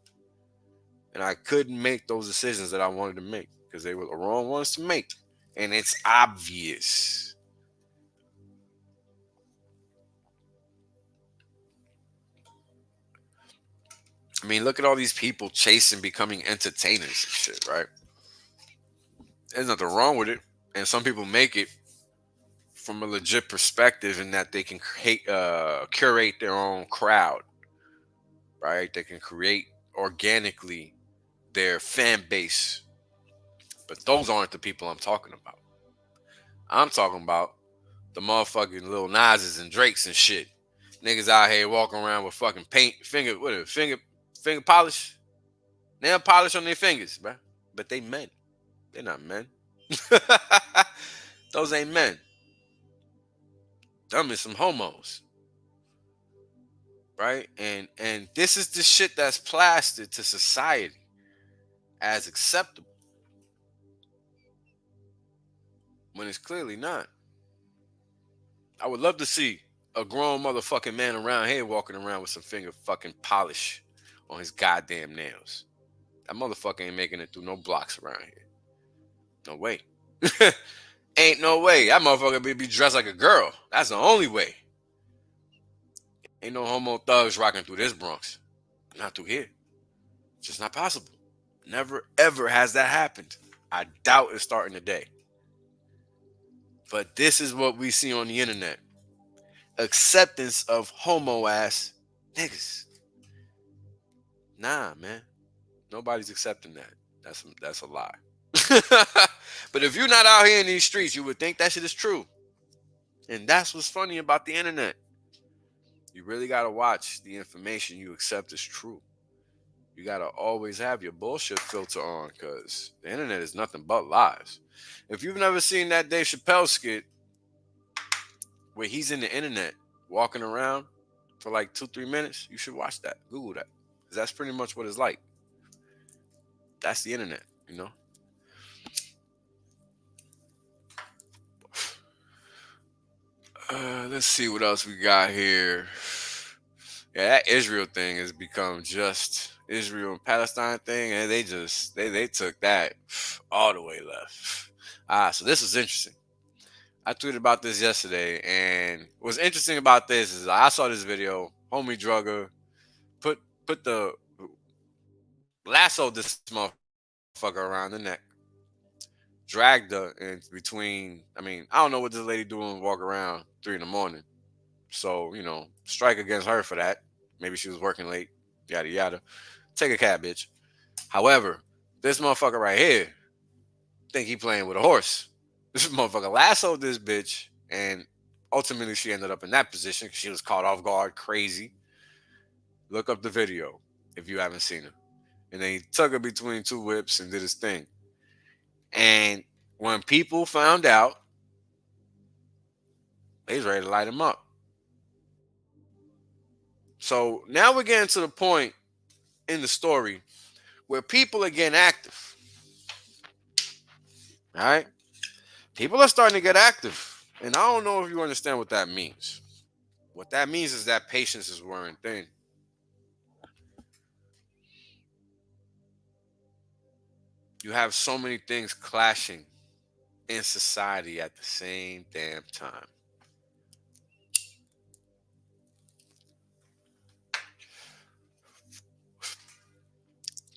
And I couldn't make those decisions that I wanted to make because they were the wrong ones to make. And it's obvious. I mean, look at all these people chasing becoming entertainers and shit, right? There's nothing wrong with it. And some people make it from a legit perspective in that they can curate their own crowd, right? They can create organically their fan base. But those aren't the people I'm talking about. I'm talking about the motherfucking little Nas's and Drakes and shit. Niggas out here walking around with fucking paint, finger polish, nail polish on their fingers, bruh. But they men. They're not men. Those ain't men. Them is some homos, right? And this is the shit that's plastered to society as acceptable when it's clearly not. I would love to see a grown motherfucking man around here walking around with some finger fucking polish on his goddamn nails. That motherfucker ain't making it through no blocks around here. No way. Ain't no way. That motherfucker be dressed like a girl. That's the only way. Ain't no homo thugs rocking through this Bronx. Not through here. Just not possible. Never ever has that happened. I doubt it's starting today. But this is what we see on the internet. Acceptance of homo ass niggas. Nah, man. Nobody's accepting that. That's a lie. But if you're not out here in these streets, you would think that shit is true. And that's what's funny about the internet. You really gotta watch the information you accept as true. You gotta always have your bullshit filter on, because the internet is nothing but lies. If you've never seen that Dave Chappelle skit where he's in the internet walking around for like 2-3 minutes, you should watch that. Google that. Because that's pretty much what it's like. That's the internet. Let's see what else we got here. Yeah, that Israel thing has become just Israel and Palestine thing, and they took that all the way left. So this was interesting. I tweeted about this yesterday, and what's interesting about this is I saw this video. Homie drugger put the lassoed this motherfucker around the neck, dragged her in between. I mean, I don't know what this lady doing walk around 3 in the morning. So, strike against her for that. Maybe she was working late, yada yada. Take a cab, bitch. However, this motherfucker right here think he playing with a horse. This motherfucker lassoed this bitch, and ultimately she ended up in that position because she was caught off guard, crazy. Look up the video if you haven't seen it. And then he took her between two whips and did his thing. And when people found out, they was ready to light him up. So now we're getting to the point in the story where people are getting active. All right? People are starting to get active. And I don't know if you understand what that means. What that means is that patience is wearing thin. You have so many things clashing in society at the same damn time.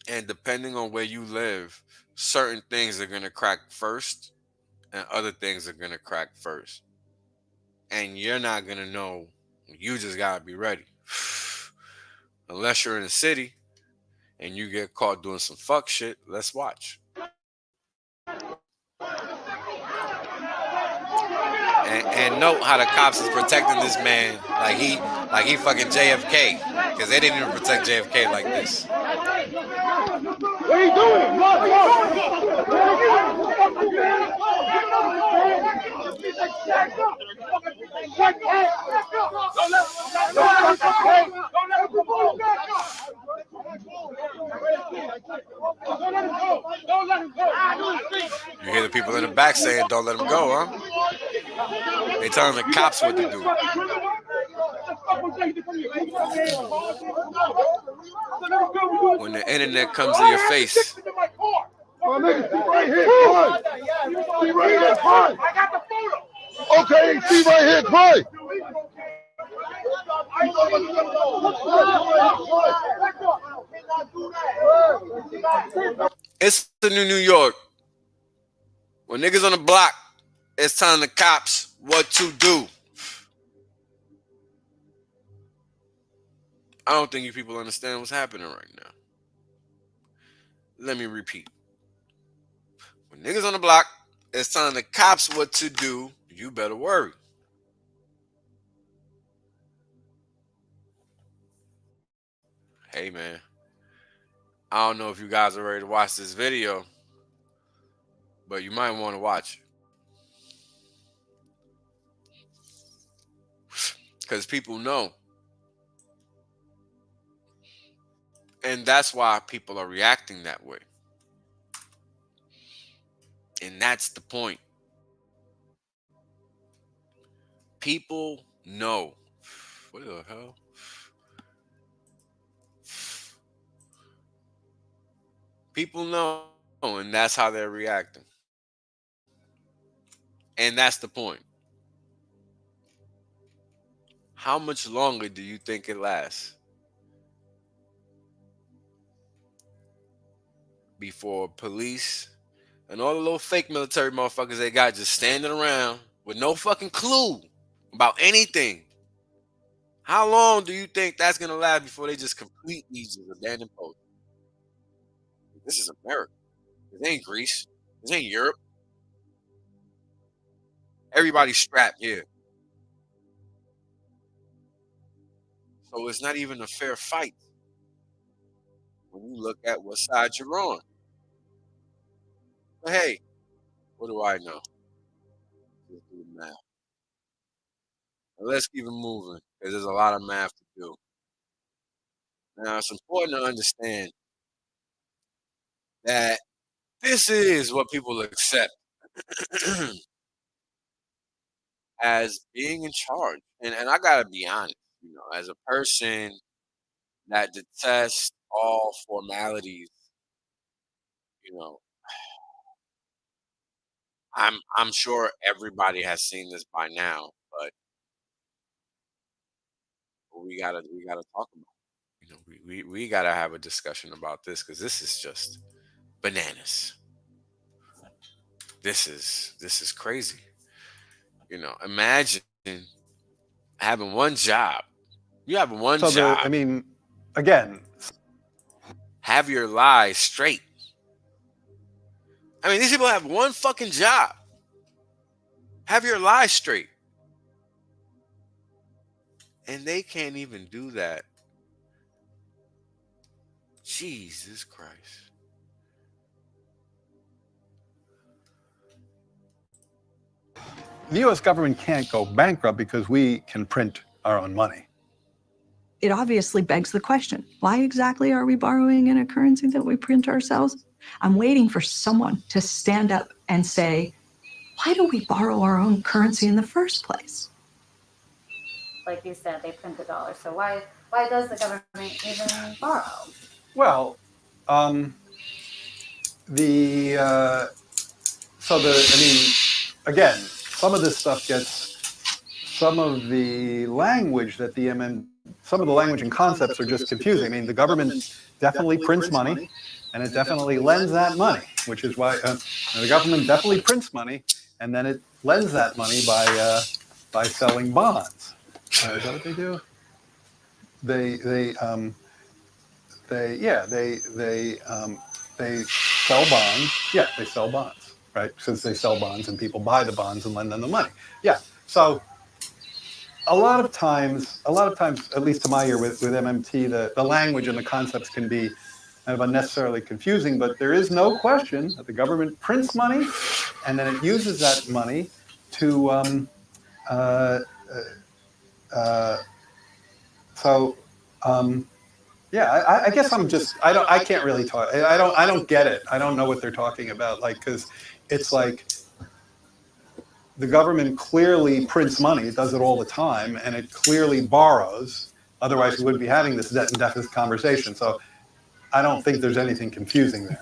And depending on where you live, certain things are going to crack first and other things are going to crack first. And you're not going to know. You just got to be ready. Unless you're in a city and you get caught doing some fuck shit, let's watch. And note how the cops is protecting this man like he fucking JFK. Because they didn't even protect JFK like this. What are you doing? You hear the people in the back saying, "Don't let him go," huh? They telling the cops what to do. When the internet comes in your face. My nigga, see right here, cry. See right here, cry. I got the photo. Okay, see right here, cry. It's the New York. When niggas on the block, it's telling the cops what to do. I don't think you people understand what's happening right now. Let me repeat. When niggas on the block, it's telling the cops what to do. You better worry. Hey, man. I don't know if you guys are ready to watch this video, but you might want to watch it. Because people know. And that's why people are reacting that way. And that's the point. People know. What the hell? People know, and that's how they're reacting. And that's the point. How much longer do you think it lasts before police and all the little fake military motherfuckers they got just standing around with no fucking clue about anything? How long do you think that's gonna last before they just completely just abandon post? This is America. This ain't Greece. This ain't Europe. Everybody's strapped here. So it's not even a fair fight when you look at what side you're on. But hey, what do I know? Let's do the math. And let's keep it moving because there's a lot of math to do. Now, it's important to understand that this is what people accept as being in charge. And I got to be honest, as a person that detests all formalities, you know, I'm sure everybody has seen this by now, but we gotta talk about it. We gotta have a discussion about this because this is just bananas. This is crazy. Imagine having one job. You have one job. Again, Have your lies straight. These people have one fucking job. Have your lies straight. And they can't even do that. Jesus Christ. the U.S. government can't go bankrupt because we can print our own money. it obviously begs the question, why exactly are we borrowing in a currency that we print ourselves? I'm waiting for someone to stand up and say, why do we borrow our own currency in the first place? Like you said, they print the dollar. So why does the government even borrow? Well, the I mean, again, some of this stuff gets, some of the language that some of the language and concepts are just confusing. I mean, the government definitely prints money, and it definitely lends that money, which is why the government definitely prints money, and then it lends that money by selling bonds. Is that what they do? They sell bonds. Yeah, they sell bonds, right? Since they sell bonds and people buy the bonds and lend them the money. Yeah. So a lot of times, at least to my ear with MMT, the language and the concepts can be kind of unnecessarily confusing, but there is no question that the government prints money and then it uses that money to, yeah, I guess I'm just, I can't really talk. I don't get it. I don't know what they're talking about. Like, because it's like the government clearly prints money. It does it all the time, and it clearly borrows. Otherwise, we wouldn't be having this debt and deficit conversation. So I don't think there's anything confusing there.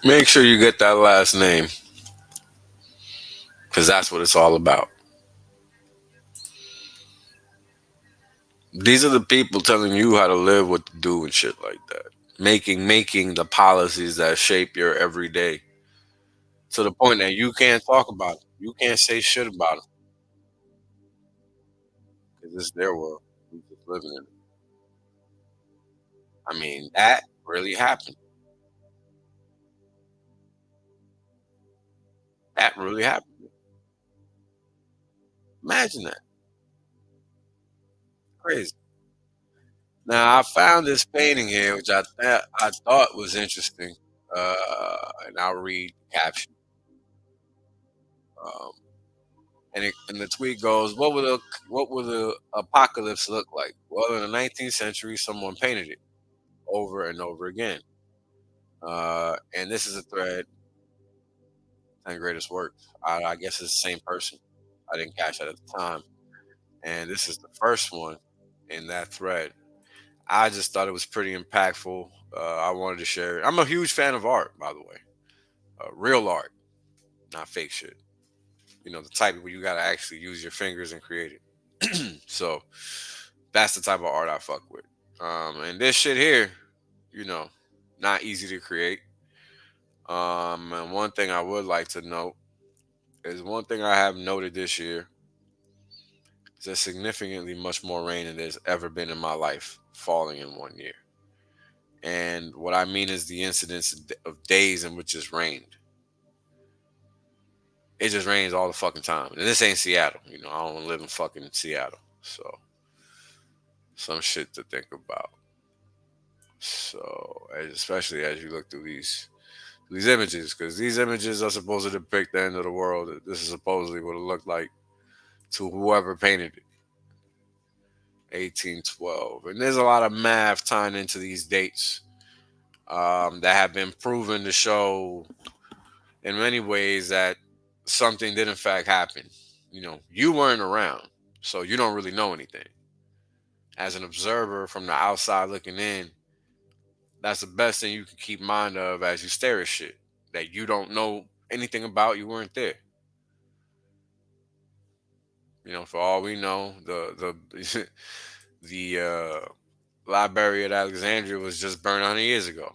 Make sure you get that last name, because that's what it's all about. These are the people telling you how to live, what to do, and shit like that. Making the policies that shape your everyday, to the point that you can't talk about it. You can't say shit about it because it's their world. We just living in it. I mean, that really happened. That really happened. Imagine that. Crazy. Now I found this painting here, which I thought was interesting, and I'll read the caption. Um, and the tweet goes, what will the apocalypse look like?" Well, in the 19th century, someone painted it over and over again. And this is a thread, 10 greatest works. I guess it's the same person. I didn't catch that at the time. And this is the first one in that thread. I just thought it was pretty impactful. I wanted to share it. I'm a huge fan of art, by the way. Real art, not fake shit. You know, the type where you got to actually use your fingers and create it. So that's the type of art I fuck with. And this shit here, you know, not easy to create. And one thing I would like to note is one thing I have noted this year is there's significantly much more rain than there's ever been in my life falling in one year. And what I mean is the incidence of days in which it's rained. It just rains all the fucking time. And this ain't Seattle. You know, I don't live in fucking Seattle. So, some shit to think about. So, especially as you look through these images, because these images are supposed to depict the end of the world. This is supposedly what it looked like to whoever painted it. 1812. And there's a lot of math tying into these dates that have been proven to show in many ways that something did in fact happen. You know, you weren't around, so you don't really know anything. As an observer from the outside looking in, that's the best thing you can keep mind of as you stare at shit that you don't know anything about. You weren't there. You know, for all we know, the the Library at Alexandria was just burned 100 years ago,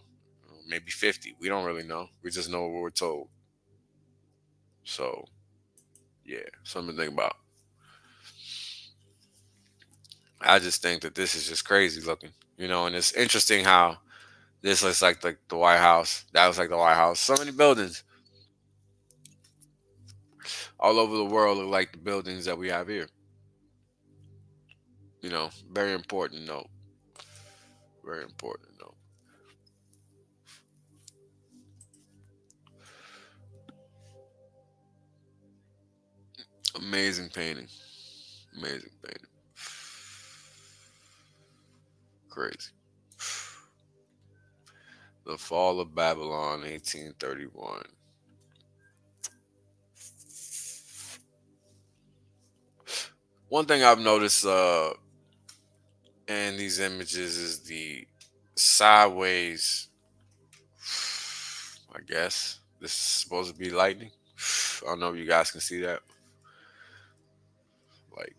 maybe 50. We don't really know. We just know what we're told. So, yeah, something to think about. I just think that this is just crazy looking, you know, and it's interesting how this looks like the White House. That was like the White House. So many buildings all over the world look like the buildings that we have here. You know, very important note. Very important note. Amazing painting. Amazing painting. Crazy. The Fall of Babylon, 1831. One thing I've noticed in these images is the sideways. I guess this is supposed to be lightning. I don't know if you guys can see that. Like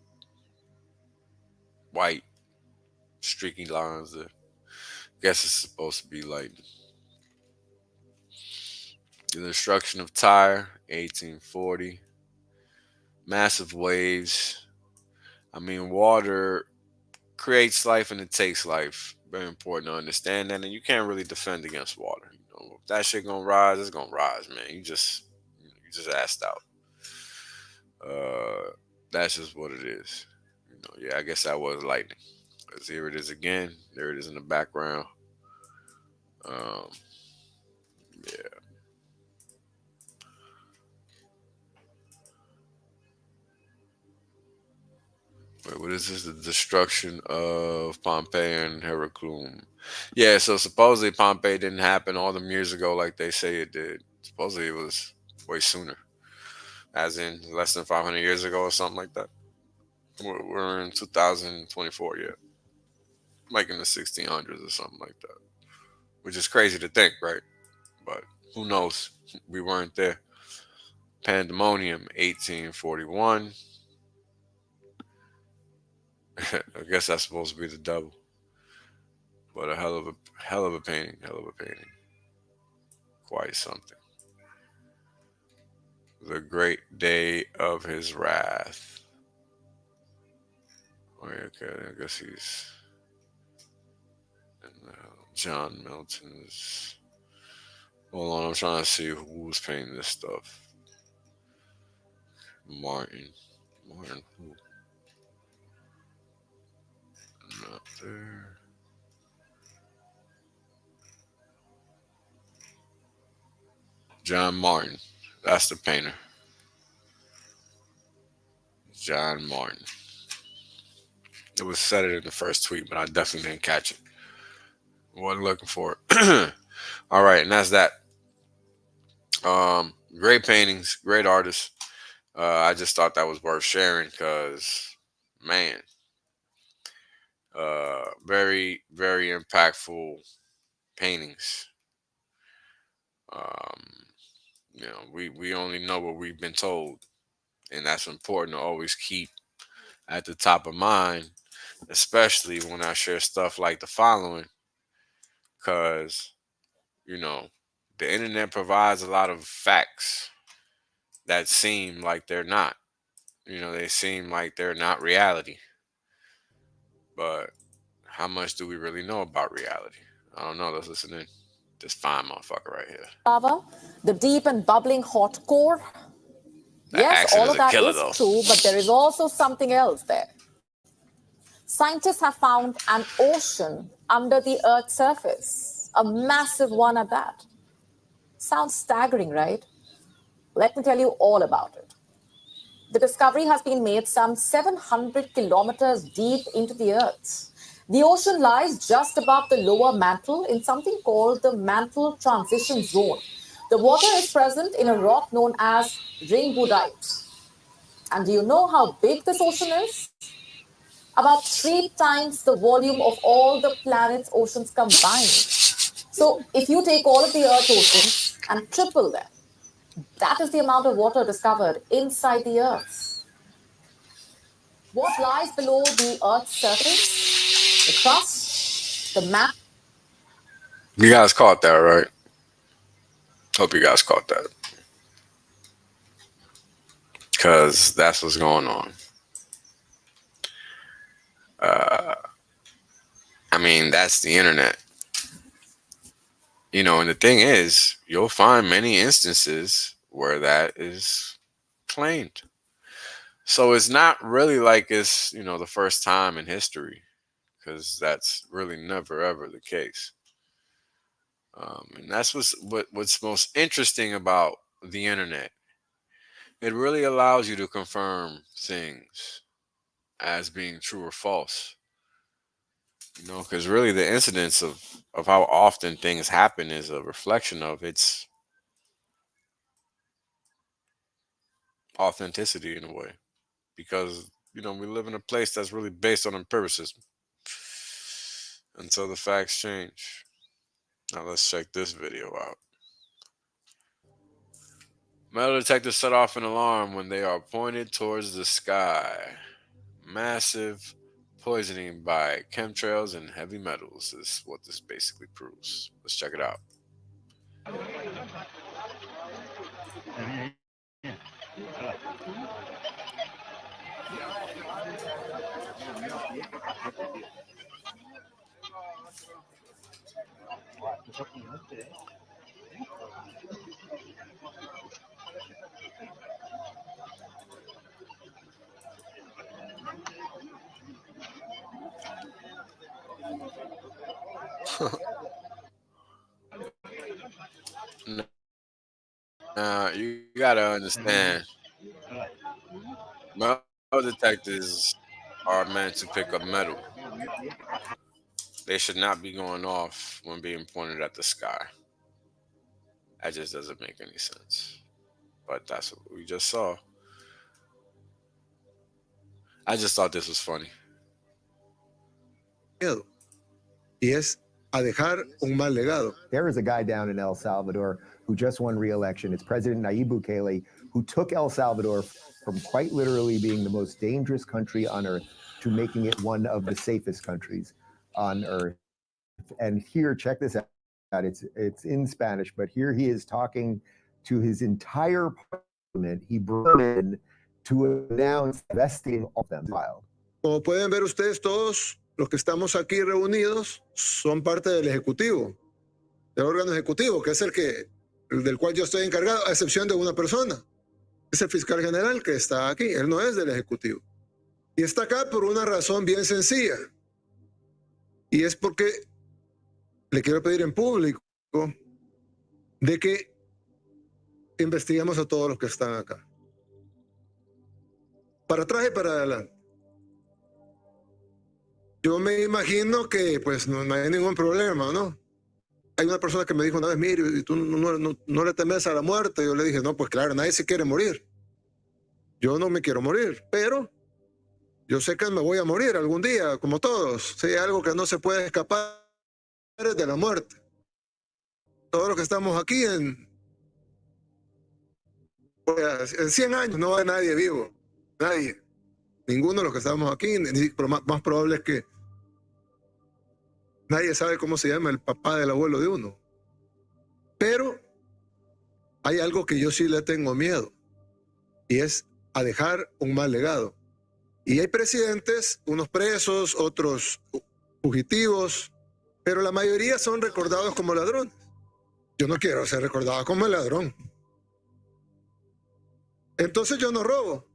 white streaky lines there. Guess it's supposed to be lightning. The destruction of Tyre, 1840. Massive waves. I mean, water creates life and it takes life. Very important to understand that, and you can't really defend against water. You know, if that shit gonna rise, it's gonna rise, man. You just asked out. Uh, that's just what it is. You know, yeah, I guess that was lightning. 'Cause here it is again. There it is in the background. Um, yeah. Wait, what is this? The destruction of Pompeii and Heracleum. Yeah, so supposedly Pompeii didn't happen all them years ago like they say it did. Supposedly it was way sooner, as in less than 500 years ago or something like that. We're in 2024 yet, like in the 1600s or something like that, which is crazy to think, right? But who knows? We weren't there. Pandemonium, 1841. I guess that's supposed to be the devil, but a hell of a painting, hell of a painting. Quite something. The great day of his wrath. Oh, yeah, okay, I guess he's in John Milton's. Hold on, I'm trying to see who was painting this stuff. Martin. Martin who? Not there. John Martin. That's the painter. John Martin. It was said it in the first tweet, but I definitely didn't catch it. Wasn't looking for it. All right, and that's that. Great paintings, great artists. I just thought that was worth sharing because, man, very, very impactful paintings. Um, we only know what we've been told, and that's important to always keep at the top of mind, especially when I share stuff like the following, because you know the internet provides a lot of facts that seem like they're not. They seem like they're not reality, but how much do we really know about reality? I don't know. Let's listen in. This fine motherfucker right here. Lava, the deep and bubbling hot core. That Yes, accent all is of a that killer, is though. true, but there is also something else there. Scientists have found an ocean under the Earth's surface, a massive one at that. Sounds staggering, right? Let me tell you all about it. The discovery has been made some 700 kilometers deep into the Earth. The ocean lies just above the lower mantle in something called the mantle transition zone. The water is present in a rock known as ringwoodite. And do you know how big this ocean is? About 3 times the volume of all the planet's oceans combined. So if you take all of the Earth's oceans and triple them, that is the amount of water discovered inside the Earth. What lies below the Earth's surface? The crust, the mantle. You guys caught that, right? Hope you guys caught that. Because that's what's going on. I mean, that's the internet. And the thing is, you'll find many instances where that is claimed. So it's not really like it's, the first time in history, because that's really never ever the case. And that's what's most interesting about the internet. It really allows you to confirm things as being true or false. Because really the incidence of how often things happen is a reflection of its authenticity in a way. Because we live in a place that's really based on empiricism until the facts change. Now let's check this video out. Metal detectors set off an alarm when they are pointed towards the sky. Massive poisoning by chemtrails and heavy metals is what this basically proves. Let's check it out. Now you gotta understand, metal detectors are meant to pick up metal. They should not be going off when being pointed at the sky. That just doesn't make any sense. But that's what we just saw. I just thought this was funny. Y es a dejar un mal legado. There is a guy down in El Salvador who just won re-election. It's President Nayib Bukele, who took El Salvador from quite literally being the most dangerous country on earth to making it one of the safest countries on earth. And here, check this out. It's in Spanish, but here he is talking to his entire parliament. He brought in to announce investing of them. Como pueden ver ustedes todos, los que estamos aquí reunidos son parte del Ejecutivo, del órgano ejecutivo, que es el del cual yo estoy encargado, a excepción de una persona. Es el fiscal general que está aquí, él no es del Ejecutivo. Y está acá por una razón bien sencilla. Y es porque le quiero pedir en público de que investiguemos a todos los que están acá. Para atrás y para adelante. Yo me imagino que pues no hay ningún problema, ¿no? Hay una persona que me dijo una vez, mire, ¿y tú no le temes a la muerte? Yo le dije, no, pues claro, nadie se quiere morir. Yo no me quiero morir, pero yo sé que me voy a morir algún día, como todos. Si hay algo que no se puede escapar es de la muerte. Todos los que estamos aquí en 100 años no hay nadie vivo, nadie. Ninguno de los que estamos aquí, pero más probable es que nadie sabe cómo se llama el papá del abuelo de uno. Pero hay algo que yo sí le tengo miedo, y es a dejar un mal legado. Y hay presidentes, unos presos, otros fugitivos, pero la mayoría son recordados como ladrones. Yo no quiero ser recordado como el ladrón. Entonces yo no robo,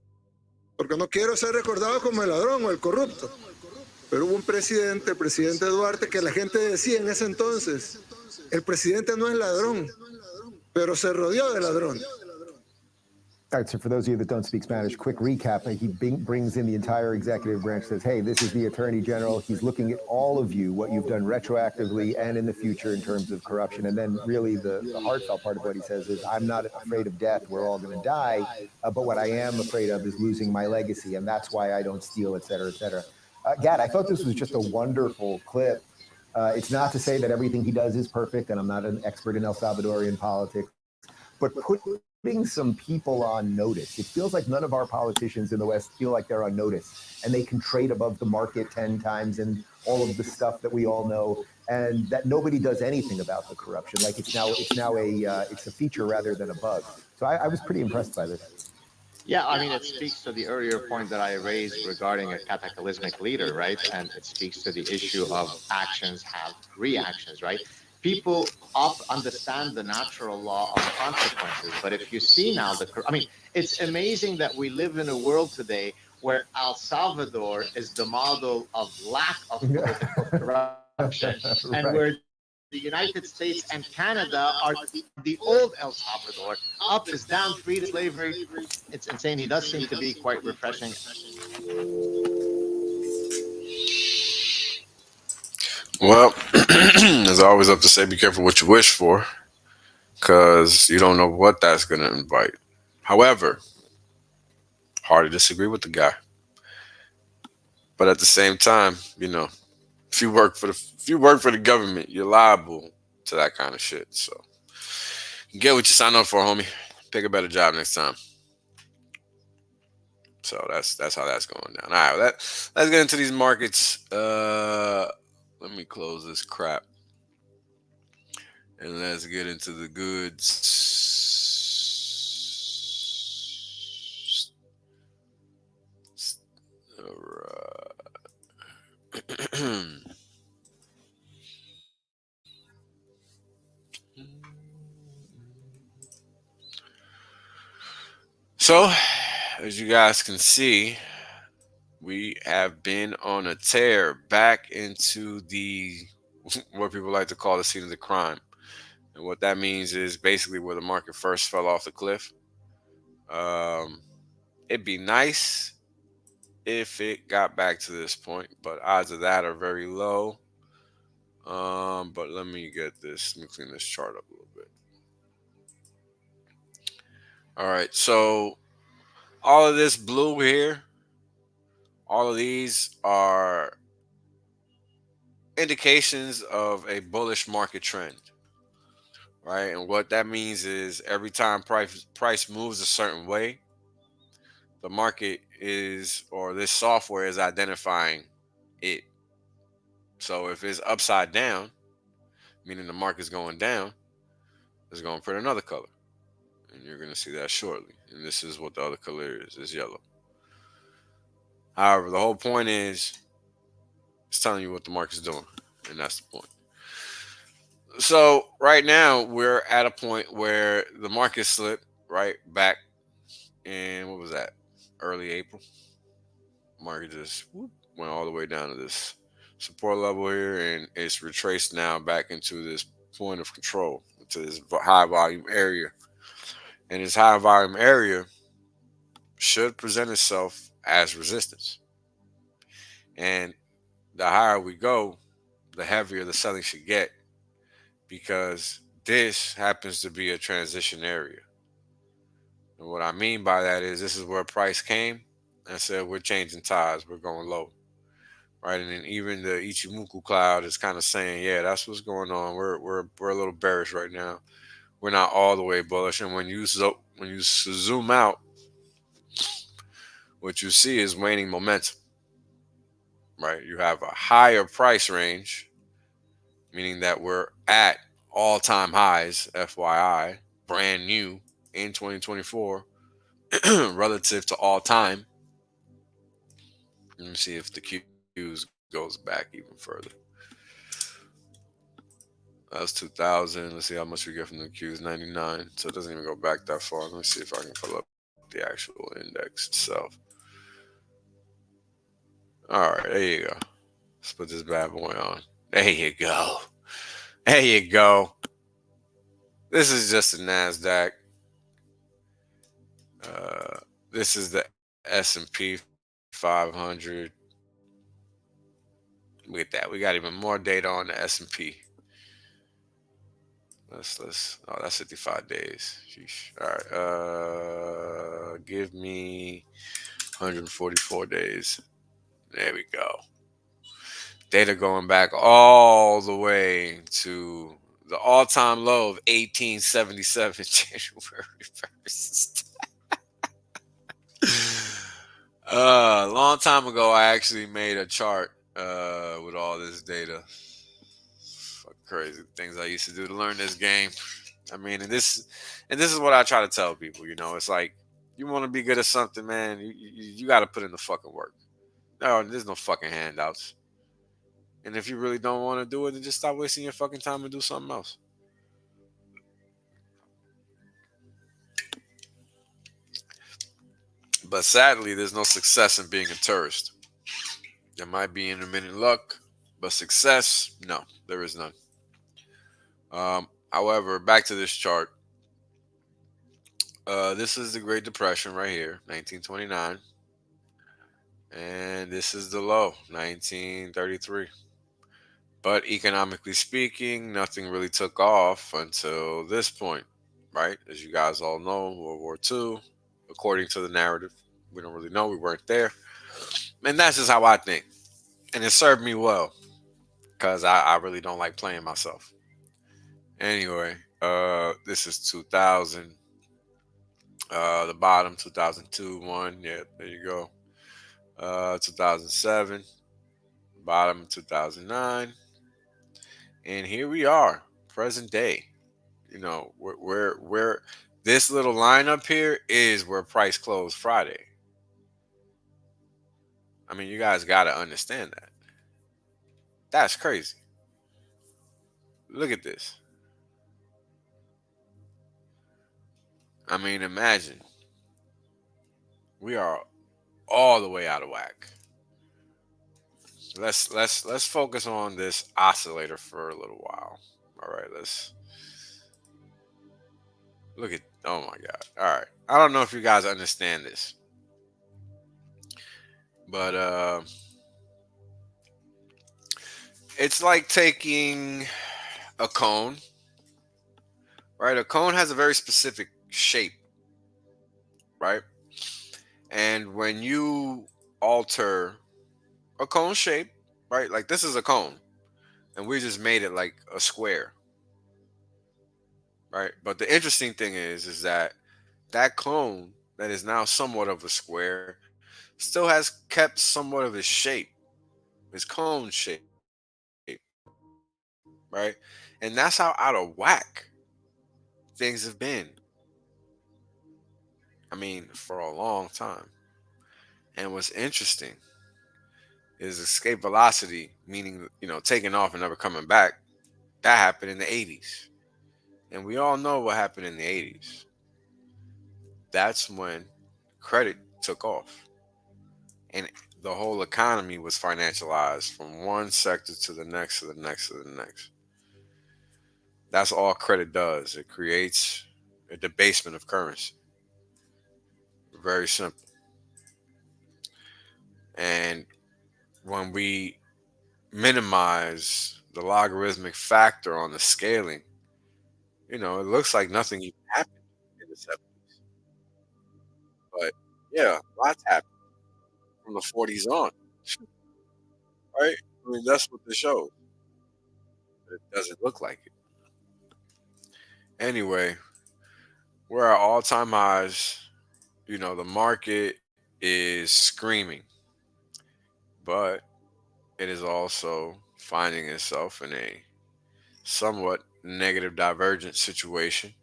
porque no quiero ser recordado como el ladrón o el corrupto. Pero hubo un presidente, el presidente Duarte, que la gente decía en ese entonces, el presidente no es ladrón, pero se rodeó de ladrones. All right, so for those of you that don't speak Spanish, quick recap. He brings in the entire executive branch, says, hey, this is the Attorney General. He's looking at all of you, what you've done retroactively and in the future in terms of corruption. And then really the heartfelt part of what he says is, I'm not afraid of death. We're all going to die. But what I am afraid of is losing my legacy. And that's why I don't steal, et cetera, et cetera. Gad, I thought this was just a wonderful clip. It's not to say that everything he does is perfect, and I'm not an expert in El Salvadorian politics, but putting some people on notice. It feels like none of our politicians in the West feel like they're on notice, and they can trade above the market 10 times and all of the stuff that we all know, and that nobody does anything about the corruption. Like it's a feature rather than a bug. So I was pretty impressed by this. Yeah, I mean, it speaks to the earlier point that I raised regarding a cataclysmic leader, right? And it speaks to the issue of actions have reactions, right? People understand the natural law of consequences, but if you see now it's amazing that we live in a world today where El Salvador is the model of lack of political corruption, and Right. we're United States and Canada are the old El Salvador. Up is down, free to slavery. It's insane. He does seem to be quite refreshing. Well, as I always have to say, be careful what you wish for, because you don't know what that's going to invite. However, hard to disagree with the guy, but at the same time, if you work for the government, you're liable to that kind of shit. So get what you sign up for, homie. Pick a better job next time. So that's how that's going down. All right, let's get into these markets. Let me close this crap and let's get into the goods. All right. So, as you guys can see, we have been on a tear back into the what people like to call the scene of the crime. And what that means is basically where the market first fell off the cliff. Um, it'd be nice if it got back to this point, but odds of that are very low. But let me get this. Let me clean this chart up a little bit. All right, so all of this blue here, all of these are indications of a bullish market trend, right? And what that means is every time price moves a certain way, the market is, or this software is identifying it. So if it's upside down, meaning the market's going down, it's going to print another color. And you're going to see that shortly. And this is what the other color is. It's yellow. However, the whole point is it's telling you what the market's doing. And that's the point. So right now we're at a point where the market slipped right back in, what was that? Early April. Market just went all the way down to this support level here, and it's retraced now back into this point of control, to this high volume area. And this high volume area should present itself as resistance. And the higher we go, the heavier the selling should get, because this happens to be a transition area. And what I mean by that is this is where price came and said we're changing tides, we're going low. Right, and then even the Ichimoku cloud is kind of saying, yeah, that's what's going on. We're a little bearish right now. We're not all the way bullish. And when you zoom out, what you see is waning momentum. Right, you have a higher price range, meaning that we're at all-time highs, FYI, brand new in 2024, relative to all time. Let me see if the Qs goes back even further. That's 2000. Let's see how much we get from the Qs. 99. So it doesn't even go back that far. Let me see if I can pull up the actual index itself. All right, there you go. Let's put this bad boy on. There you go. There you go. This is just the NASDAQ. This is the S&P 500. Look at that. We got even more data on the S&P. Let's. Oh, that's 55 days. Sheesh. All right. Give me 144 days. There we go. Data going back all the way to the all-time low of 1877, January 1st. A long time ago, I actually made a chart with all this data. Crazy things I used to do to learn this game. I mean, and this is what I try to tell people. It's like, you want to be good at something, man. You got to put in the fucking work. No, there's no fucking handouts. And if you really don't want to do it, then just stop wasting your fucking time and do something else. But sadly, there's no success in being a tourist. There might be intermittent luck, but success, no, there is none. However, back to this chart. This is the Great Depression right here, 1929, and this is the low, 1933. But economically speaking, nothing really took off until this point, right? As you guys all know, World War II, according to the narrative, we don't really know. We weren't there. And that's just how I think. And it served me well because I really don't like playing myself. Anyway, this is 2000. The bottom, 2002, 1. Yeah, there you go. 2007, bottom, 2009. And here we are, present day. Where this little line up here is where price closed Friday. I mean, you guys got to understand that. That's crazy. Look at this. I mean, imagine we are all the way out of whack. Let's focus on this oscillator for a little while. All right, let's look at. Oh my God! All right, I don't know if you guys understand this, but it's like taking a cone, right? A cone has a very specific shape, right? And when you alter a cone shape, right? Like this is a cone, and we just made it like a square, right? But the interesting thing is that that cone that is now somewhat of a square still has kept somewhat of its shape, its cone shape, right? And that's how out of whack things have been. I mean, for a long time. And what's interesting is escape velocity, meaning, taking off and never coming back. That happened in the 80s. And we all know what happened in the 80s. That's when credit took off. And the whole economy was financialized from one sector to the next, to the next, to the next. That's all credit does. It creates a debasement of currency. Very simple. And when we minimize the logarithmic factor on the scaling, it looks like nothing even happened in the 70s. But yeah, lots happened from the 40s on, right? I mean, that's what this shows. It doesn't look like it. Anyway, we're at all time highs. The market is screaming, but it is also finding itself in a somewhat negative divergent situation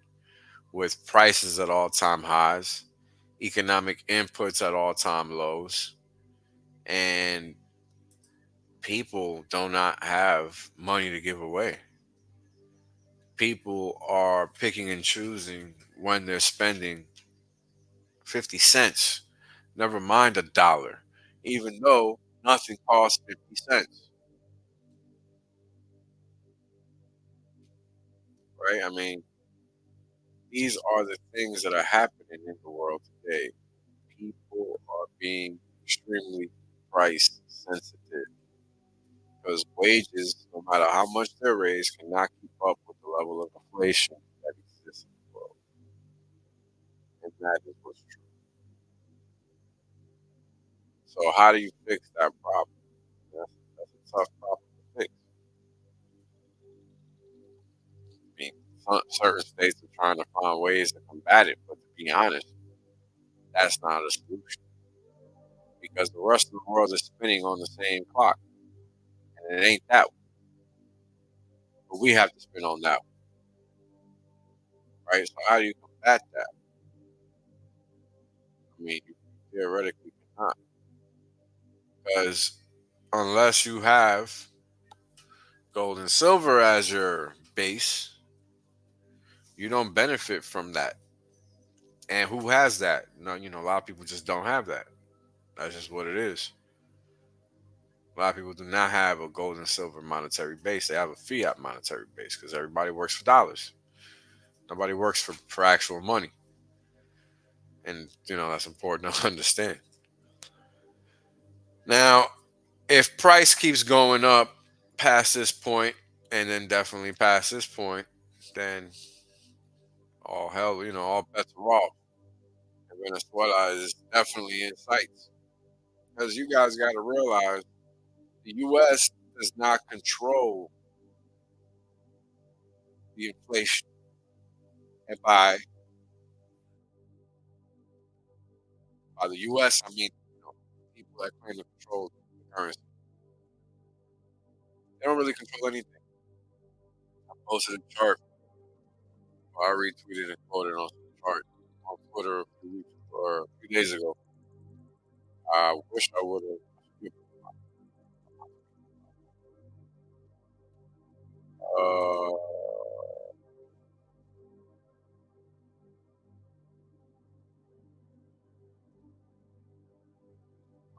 with prices at all time highs, economic inputs at all time lows, and people do not have money to give away. People are picking and choosing when they're spending 50 cents, never mind $1, even though nothing costs 50 cents, right? I mean, these are the things that are happening in the world today. People are being extremely price sensitive because wages, no matter how much they're raised, cannot keep up with the level of inflation that exists in the world. And that is what's true. So, how do you fix that problem? That's a tough problem to fix. I mean, certain states are trying to find ways to combat it, but to be honest, that's not a solution because the rest of the world is spinning on the same clock, and it ain't that way. But we have to spin on that one, right? So, how do you combat that? I mean, you theoretically cannot because unless you have gold and silver as your base, you don't benefit from that. And who has that? No, a lot of people just don't have that. That's just what it is. A lot of people do not have a gold and silver monetary base. They have a fiat monetary base because everybody works for dollars. Nobody works for actual money. And, that's important to understand. Now, if price keeps going up past this point, and then definitely past this point, then all hell, all bets are off. And Venezuela is definitely in sight. Because you guys got to realize the U.S. does not control the inflation. And by the U.S., I mean, people that claim to control the currency. They don't really control anything. I posted a chart. I retweeted and quoted on the chart on Twitter a few weeks or a few days ago. I wish I would have.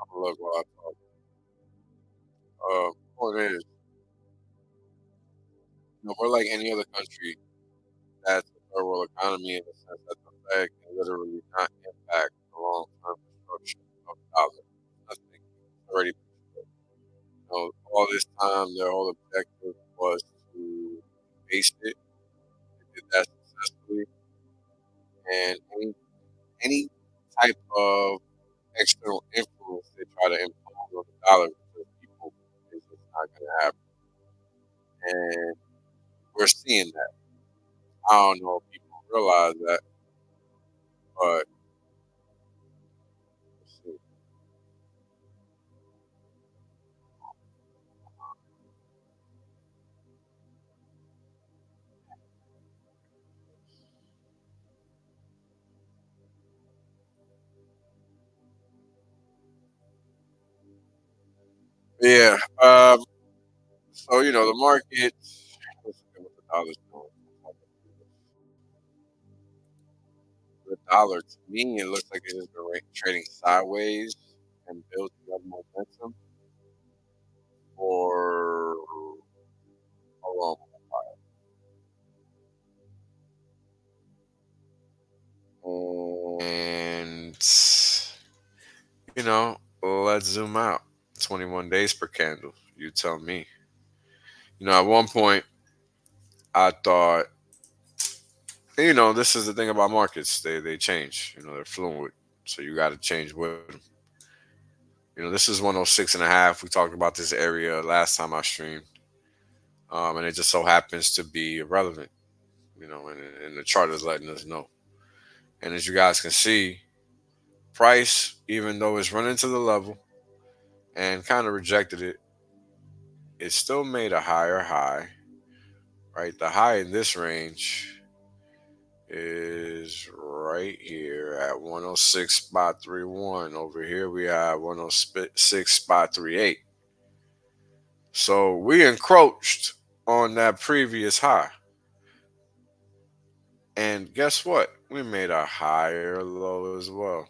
I'm gonna look while I talk. Point is, we're like any other country that's a third world economy in the sense that the Fed can literally not impact the long-term construction of the dollar. Nothing already. All this time, their whole objective was to base it. They did that successfully, and any type of external influence they try to impose on the dollar because people is just not going to happen. And we're seeing that. I don't know if people realize that, but yeah. So the market. Let's look at what the dollar's doing. The dollar, to me, it looks like it has been trading sideways and building up momentum for a long while. And let's zoom out. 21 days per candle. You tell me. At one point, I thought, this is the thing about markets. They change. They're fluid. So you got to change with them. This is 106 and a half. We talked about this area last time I streamed. And it just so happens to be irrelevant, and the chart is letting us know. And as you guys can see, price, even though it's running to the level and kind of rejected it, it still made a higher high, right? The high in this range is right here at 106.31. Over here we have 106.38. So we encroached on that previous high. And guess what? We made a higher low as well.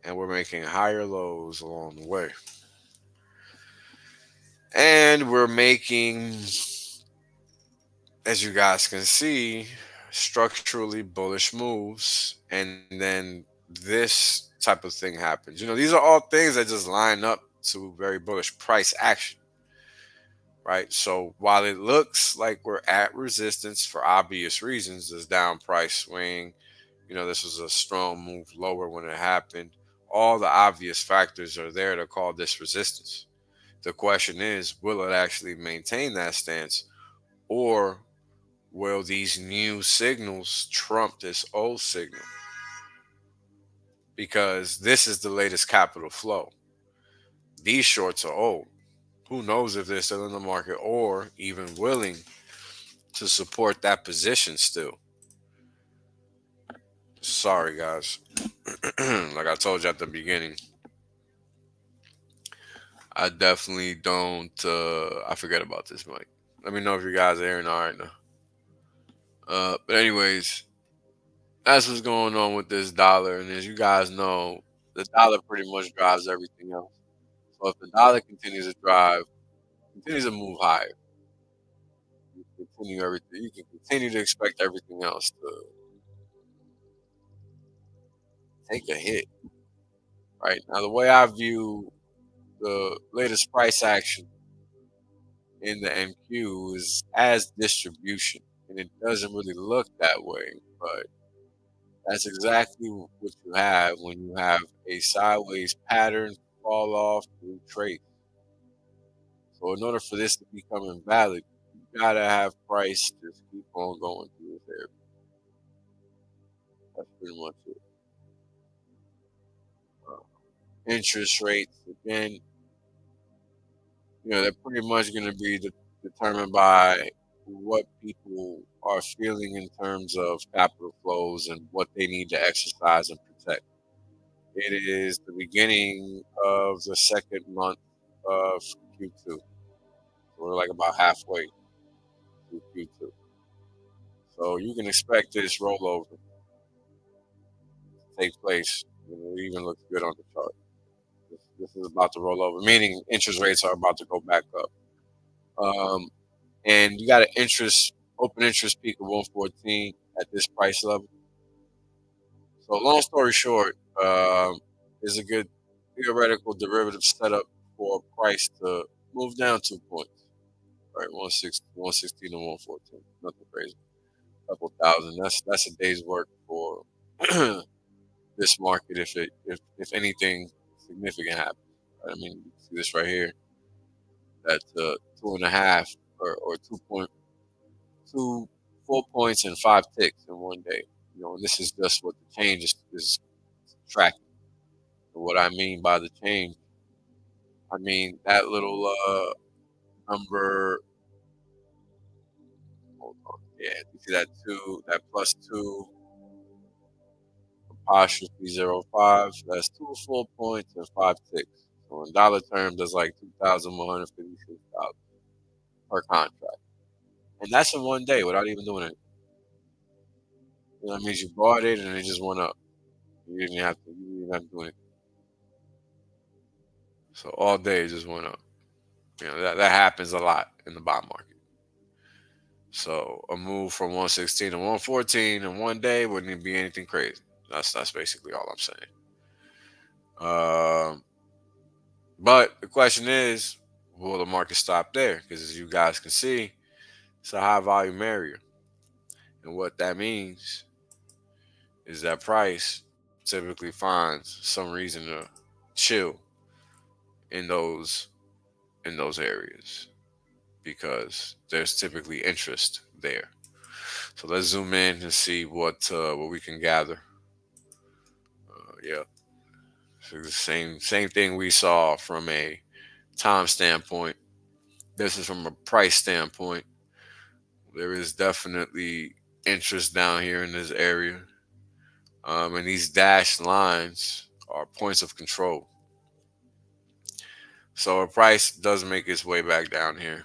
And we're making higher lows along the way. And we're making, as you guys can see, structurally bullish moves. And then this type of thing happens. These are all things that just line up to very bullish price action. Right? So while it looks like we're at resistance for obvious reasons, this down price swing, this was a strong move lower when it happened. All the obvious factors are there to call this resistance. The question is, will it actually maintain that stance, or will these new signals trump this old signal? Because this is the latest capital flow. These shorts are old. Who knows if they're still in the market or even willing to support that position still. Sorry, guys. Like I told you at the beginning, I definitely don't. I forget about this, Mike. Let me know if you guys are hearing all right now. But anyways, that's what's going on with this dollar. And as you guys know, the dollar pretty much drives everything else. So if the dollar continues to drive, continues to move higher, you continue everything. You can continue to expect everything else to take a hit. Right now, the way I view the latest price action in the MQ is as distribution, and it doesn't really look that way, but that's exactly what you have when you have a sideways pattern fall off retrace. So in order for this to become invalid, you gotta have price just keep on going through this area. That's pretty much it. Interest rates again, they're pretty much going to be determined by what people are feeling in terms of capital flows and what they need to exercise and protect. It is the beginning of the second month of Q2. We're like about halfway through Q2. So you can expect this rollover to take place. It even looks good on the chart. This is about to roll over, meaning interest rates are about to go back up. And you got an open interest peak of 114 at this price level. So long story short, is a good theoretical derivative setup for a price to move down 2 points, right? 116 to 114, nothing crazy. A couple thousand. That's a day's work for this market if anything significant happens. Right? I mean, you see this right here. That's 2.5 or 2 full points and 5 ticks in one day. And this is just what the change is tracking. And what I mean by the change, I mean that little number. Hold on, yeah, you see that that +2 apostrophe 05. That's 2 full points and 5 ticks. So in dollar terms, that's like $2,156 per contract, and that's in one day without even doing it. That means you bought it and it just went up. You didn't have to do anything. So all day it just went up. That happens a lot in the bond market. So a move from 116 to 114 in one day wouldn't even be anything crazy. That's basically all I'm saying. But the question is, will the market stop there? Because as you guys can see, it's a high volume area. And what that means is that price typically finds some reason to chill in those areas because there's typically interest there. So let's zoom in and see what we can gather. Yeah, so the same thing we saw from a time standpoint. This is from a price standpoint. There is definitely interest down here in this area, and these dashed lines are points of control. So a price does make its way back down here.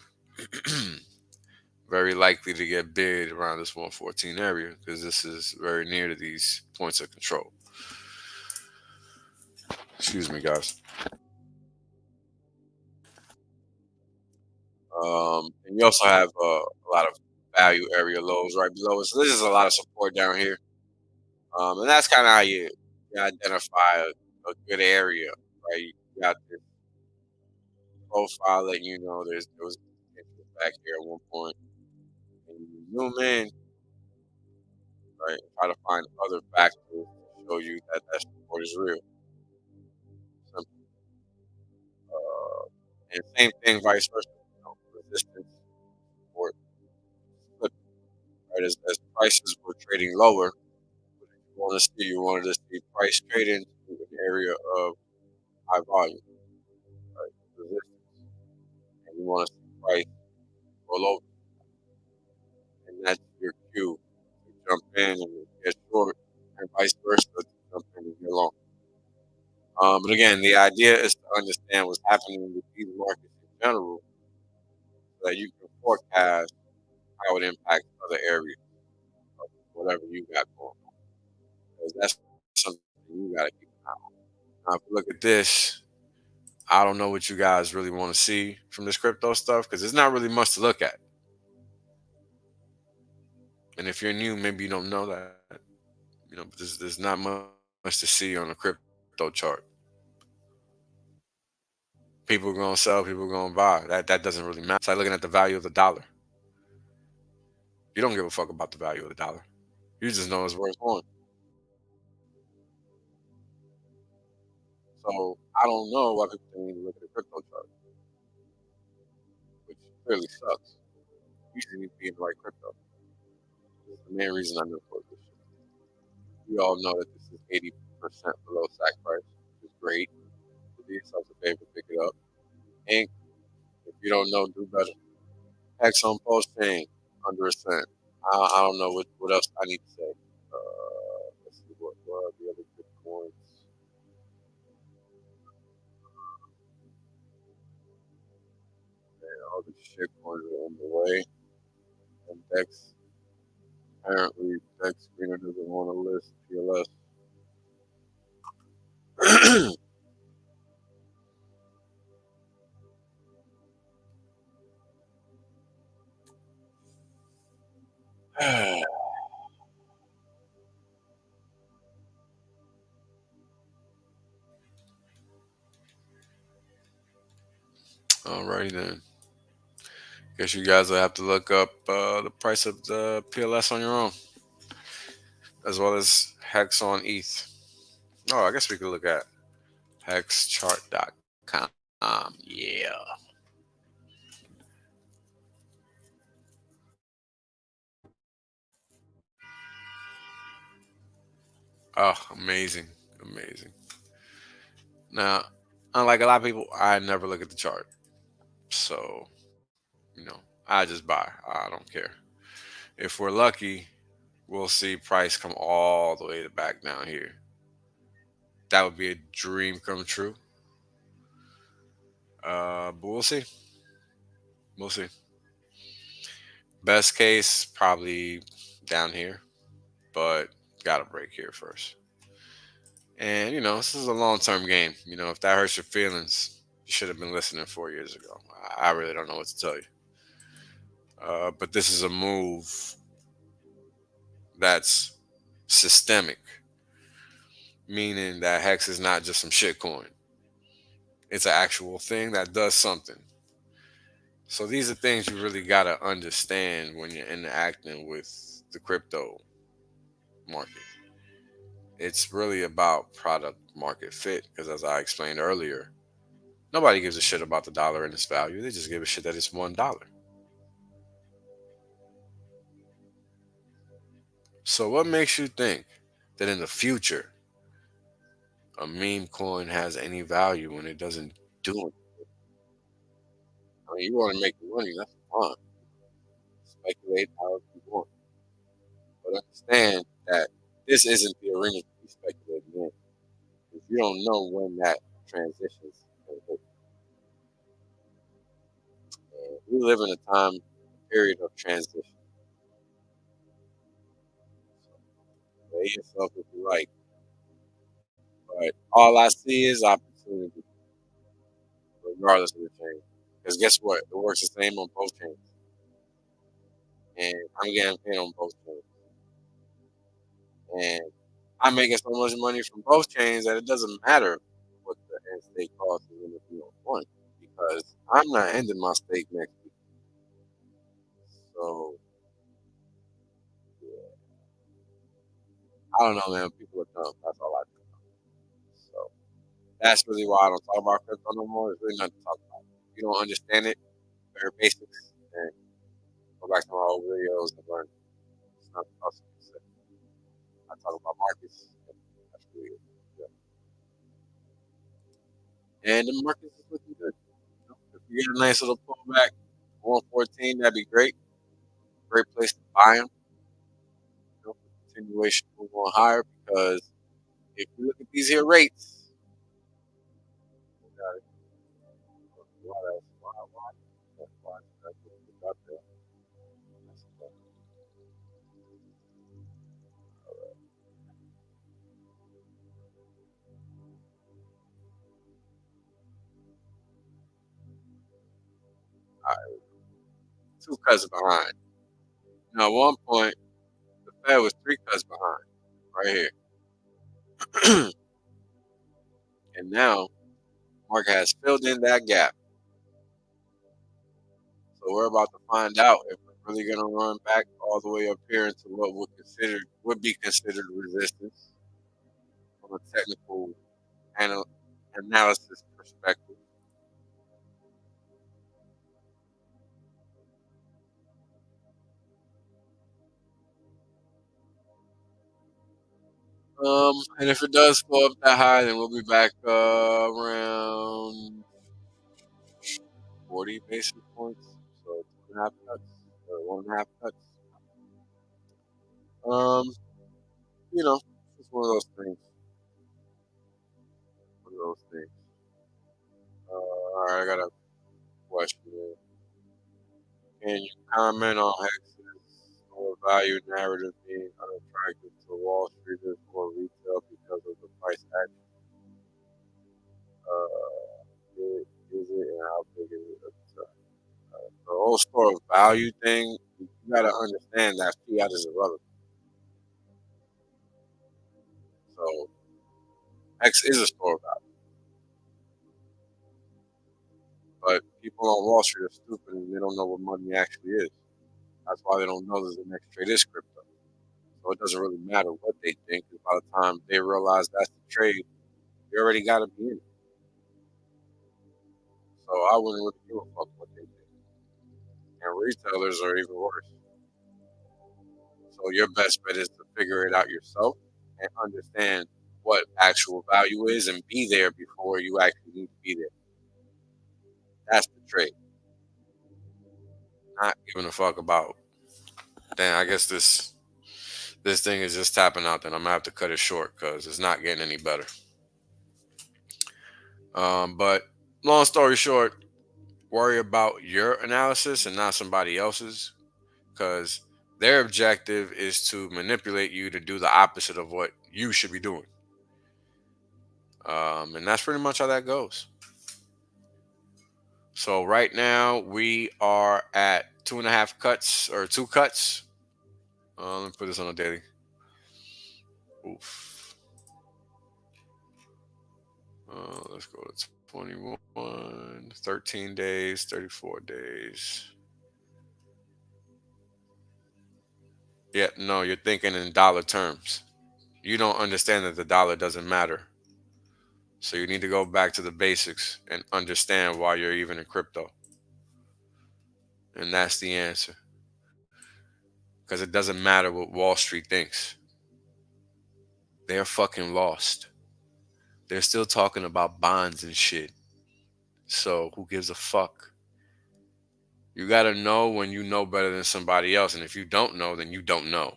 Very likely to get bid around this 114 area because this is very near to these points of control. Excuse me, guys. And you also have a lot of value area lows right below it. So this is a lot of support down here. And that's kind of how you identify a good area, right? You got this profile letting you know there was interest back here at one point. And you zoom in, right? Try to find other factors to show you that support is real. Simple. And same thing, vice versa. Resistance, support, flip, right? As prices were trading lower, you wanted to see price trade into an area of high volume, right? Resistance, and you want to see price roll over, and that's your cue to jump in and get short, and vice versa to jump in and get long. But again, the idea is to understand what's happening with these markets in general, so that you can forecast how it impacts other areas of whatever you got going on. Because that's something you got to keep an eye on. Now, if you look at this, I don't know what you guys really want to see from this crypto stuff because there's not really much to look at. And if you're new, maybe you don't know that. But there's not much to see on a crypto chart. People gonna sell, people gonna buy. That doesn't really matter. It's like looking at the value of the dollar. You don't give a fuck about the value of the dollar. You just know it's worth more. So I don't know why people think we need to look at a crypto chart, which clearly sucks. You should need to be in the right crypto. This is the main reason I know for this shit. We all know that this is 80% below stack price, which is great. Do yourself a favor, pick it up. And if you don't know, do better. Hex on post chain under a cent. I don't know what else I need to say. Let's see what are the other good coins. All the shit coins are on the way. And Dex apparently Dex Greener doesn't want to list PLS. Alrighty then. Guess you guys will have to look up the price of the PLS on your own, as well as Hex on ETH. Oh, I guess we could look at hexchart.com. Yeah. Oh, amazing. Amazing. Now, unlike a lot of people, I never look at the chart. So, I just buy. I don't care. If we're lucky, we'll see price come all the way back down here. That would be a dream come true. But we'll see. We'll see. Best case, probably down here, but gotta break here first. And this is a long term game. If that hurts your feelings, you should have been listening 4 years ago. I really don't know what to tell you. But this is a move that's systemic, meaning that Hex is not just some shitcoin. It's an actual thing that does something. So these are things you really gotta understand when you're interacting with the crypto market. It's really about product market fit because, as I explained earlier, nobody gives a shit about the dollar and its value. They just give a shit that it's $1. So what makes you think that in the future a meme coin has any value when it doesn't do it? I mean, you want to make money, that's fine. Speculate however you want. But understand that this isn't the arena to be speculating in. Because you don't know when that transitions. We live in a time, a period of transition. So weigh yourself if you like. But all I see is opportunity, regardless of the chain. Because guess what? It works the same on both chains. And I'm getting paid on both chains. And I'm making so much money from both chains that it doesn't matter what the end state cost is in if you don't want. Because I'm not ending my stake next week. So yeah, I don't know, man. People are dumb. That's all I do. So that's really why I don't talk about crypto no more. There's really nothing to talk about. If you don't understand it, very basics, and go back to my old videos and learn. It's not possible to say. I talk about markets. That's really it. Yeah. And the markets is looking good. If you get a nice little pullback, 114, that'd be great. Great place to buy them. Continuation move on higher because if you look at these here rates, 2 cuts behind. Now, at one point, the Fed was 3 cuts behind, right here. And now, market has filled in that gap. So we're about to find out if we're really gonna run back all the way up here into what would be considered resistance from a technical analysis perspective. And if it does go up that high, then we'll be back around 40 basis points. So 2.5 cuts or 1.5 cuts. Um, it's one of those things. One of those things. All right, I got a question here. Can you comment on Hex's store value narrative being unattractive to Wall Streeters or retail because of the price action? Is it and how big is it at the time? The whole store of value thing, you gotta understand that fiat is irrelevant. So X is a store of value. But people on Wall Street are stupid and they don't know what money actually is. That's why they don't know that the next trade is crypto. So it doesn't really matter what they think, because by the time they realize that's the trade, you already got to be in it. So I wouldn't really give a fuck what they think. And retailers are even worse. So your best bet is to figure it out yourself and understand what actual value is and be there before you actually need to be there. That's the trade. Not giving a fuck about. Damn, I guess this thing is just tapping out. Then I'm gonna have to cut it short because it's not getting any better. But long story short, worry about your analysis and not somebody else's, because their objective is to manipulate you to do the opposite of what you should be doing. And that's pretty much how that goes. So right now we are at 2.5 cuts or 2 cuts. Let me put this on a daily. Oof. Let's go to 21, 13 days, 34 days. Yeah, no, you're thinking in dollar terms. You don't understand that the dollar doesn't matter. So you need to go back to the basics and understand why you're even in crypto. And that's the answer. Because it doesn't matter what Wall Street thinks. They're fucking lost. They're still talking about bonds and shit. So who gives a fuck? You got to know when you know better than somebody else. And if you don't know, then you don't know.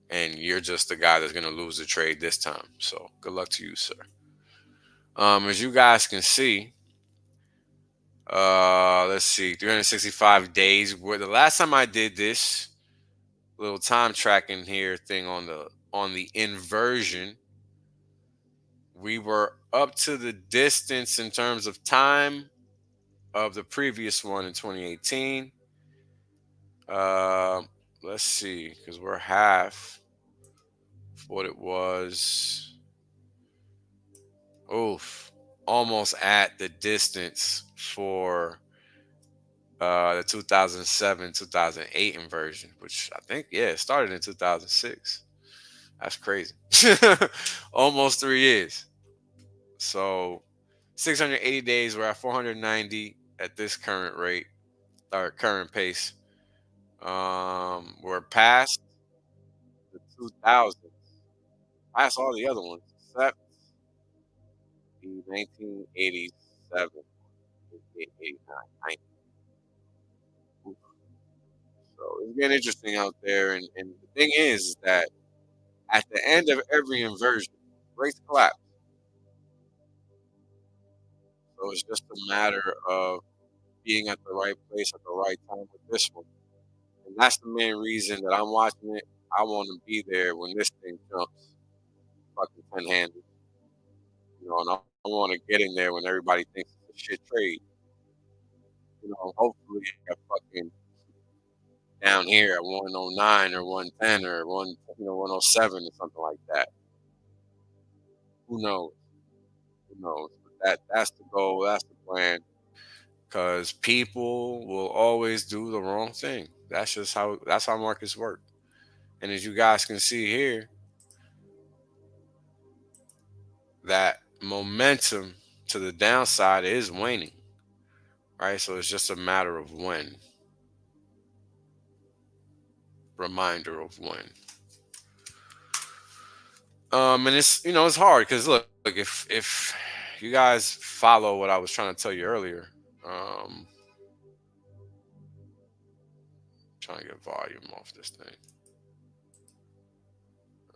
And you're just the guy that's going to lose the trade this time. So good luck to you, sir. As you guys can see, let's see, 365 days. Where the last time I did this little time tracking here thing on the inversion, we were up to the distance in terms of time of the previous one in 2018. Let's see, because we're half what it was. Oof, almost at the distance for the 2007 2008 inversion, which I think, yeah, it started in 2006. That's crazy. Almost 3 years. So 680 days, we're at 490 at this current rate, or current pace. We're past the 2000s, past all the other ones except the 1987, 89, 90. So it's getting interesting out there. And the thing is that at the end of every inversion, rates collapse. So it's just a matter of being at the right place at the right time with this one. And that's the main reason that I'm watching it. I want to be there when this thing jumps fucking 10-handed. And I want to get in there when everybody thinks it's a shit trade. Hopefully I fucking down here at 109 or 110 or 107 or something like that. Who knows? Who knows? But that's the goal. That's the plan. Because people will always do the wrong thing. That's how markets work. And as you guys can see here, that momentum to the downside is waning. Right? So it's just a matter of when. Reminder of when. And it's hard because look, if you guys follow what I was trying to tell you earlier, um, trying to get volume off this thing.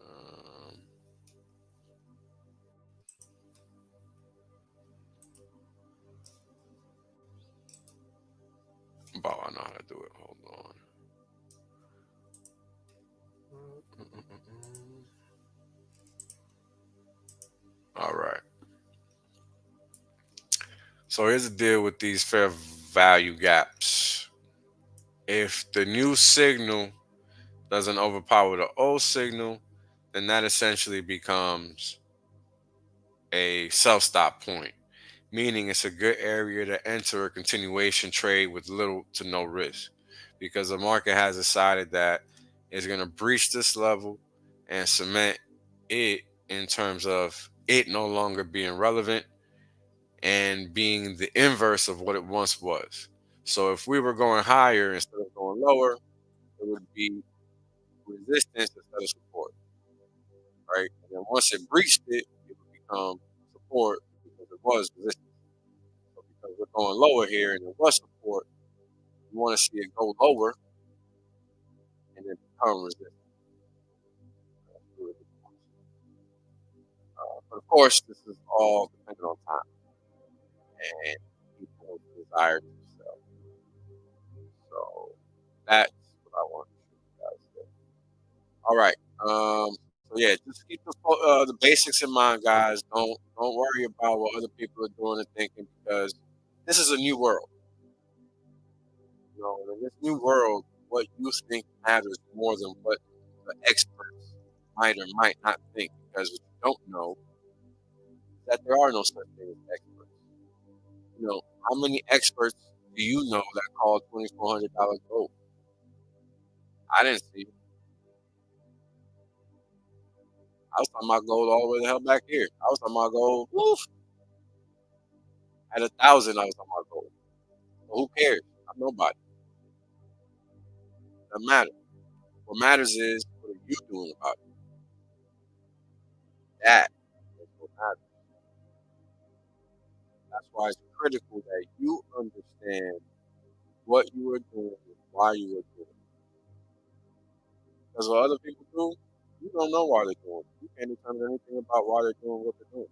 Um, I know how to do it. Hold on. All right. So here's the deal with these fair value gaps. If the new signal doesn't overpower the old signal, then that essentially becomes a self stop point, meaning it's a good area to enter a continuation trade with little to no risk because the market has decided that it's going to breach this level and cement it in terms of it no longer being relevant and being the inverse of what it once was. So if we were going higher instead of going lower, it would be resistance instead of support, right? And then once it breached it, it would become support because it was resistance. So because we're going lower here and it was support, we want to see it go lower and then become resistance. But of course, this is all dependent on time and people's desire to sell. So that's what I want you guys to do. All right. So yeah, just keep the basics in mind, guys. Don't worry about what other people are doing and thinking because this is a new world. In this new world, what you think matters more than what the experts might or might not think. Because what you don't know is that there are no such thing as experts. How many experts do you know that called $2,400 gold? I didn't see it. I was talking about gold all the way the hell back here. I was talking about gold. Woof, at 1,000, I was talking about gold. So who cares? I'm nobody. Doesn't matter. What matters is what are you doing about it? That is what matters. That's why it's critical that you understand what you are doing and why you are doing it. Because what other people do, you don't know why they're doing it. You can't determine anything about why they're doing what they're doing.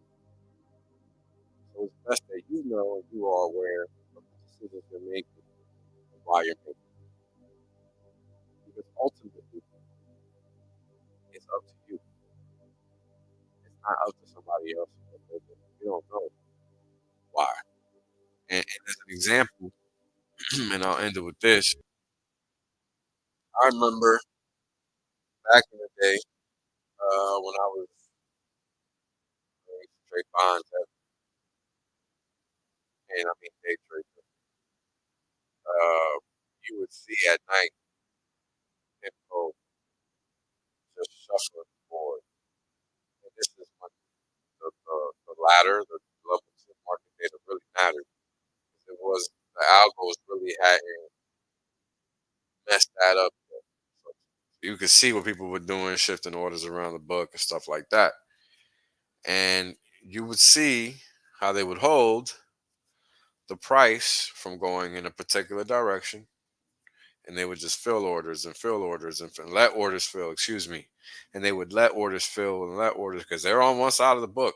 So it's best that you know and you are aware of the decisions you're making and why you're making them. Because ultimately, it's up to you. It's not up to somebody else. You don't know why. And as an example, and I'll end it with this. I remember back in the day when I was trade bonds and I mean day trade. You would see at night info just shuffling the board. And this is when the ladder, the level two market data really mattered. It was the algos really hadn't messed that up yet. So you could see what people were doing, shifting orders around the book and stuff like that. And you would see how they would hold the price from going in a particular direction and they would just fill orders and fill orders and let orders fill, excuse me. And they would let orders fill and let orders because they're on one side of the book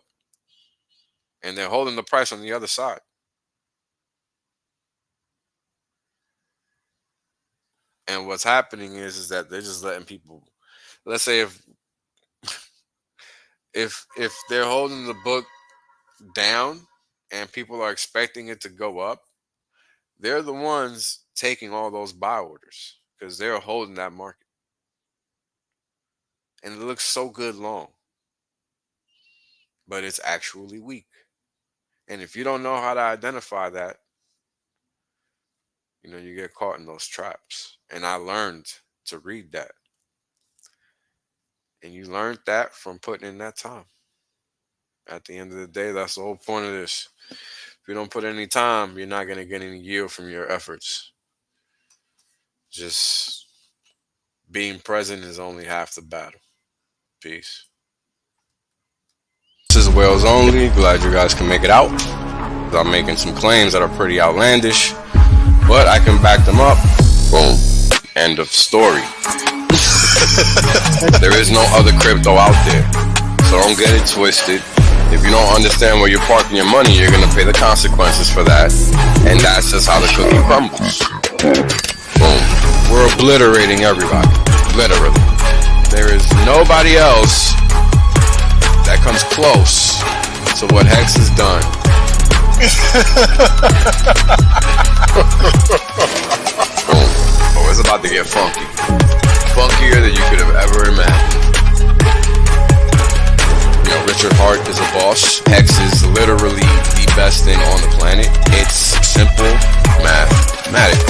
and they're holding the price on the other side. And what's happening is that they're just letting people, let's say if they're holding the book down and people are expecting it to go up, they're the ones taking all those buy orders because they're holding that market. And it looks so good long, but it's actually weak. And if you don't know how to identify that, you know, you get caught in those traps. And I learned to read that. And you learned that from putting in that time. At the end of the day, that's the whole point of this. If you don't put any time, you're not going to get any yield from your efforts. Just being present is only half the battle. Peace. This is Wales Only. Glad you guys can make it out. I'm making some claims that are pretty outlandish, but I can back them up. Boom. End of story. There is no other crypto out there, so don't get it twisted. If you don't understand where you're parking your money, you're going to pay the consequences for that, and that's just how the cookie crumbles. Boom. We're obliterating everybody, literally. There is nobody else that comes close to what Hex has done. Boom. Oh, it's about to get funky. Funkier than you could have ever imagined. You know, Richard Hart is a boss. Hex is literally the best thing on the planet. It's simple mathematics.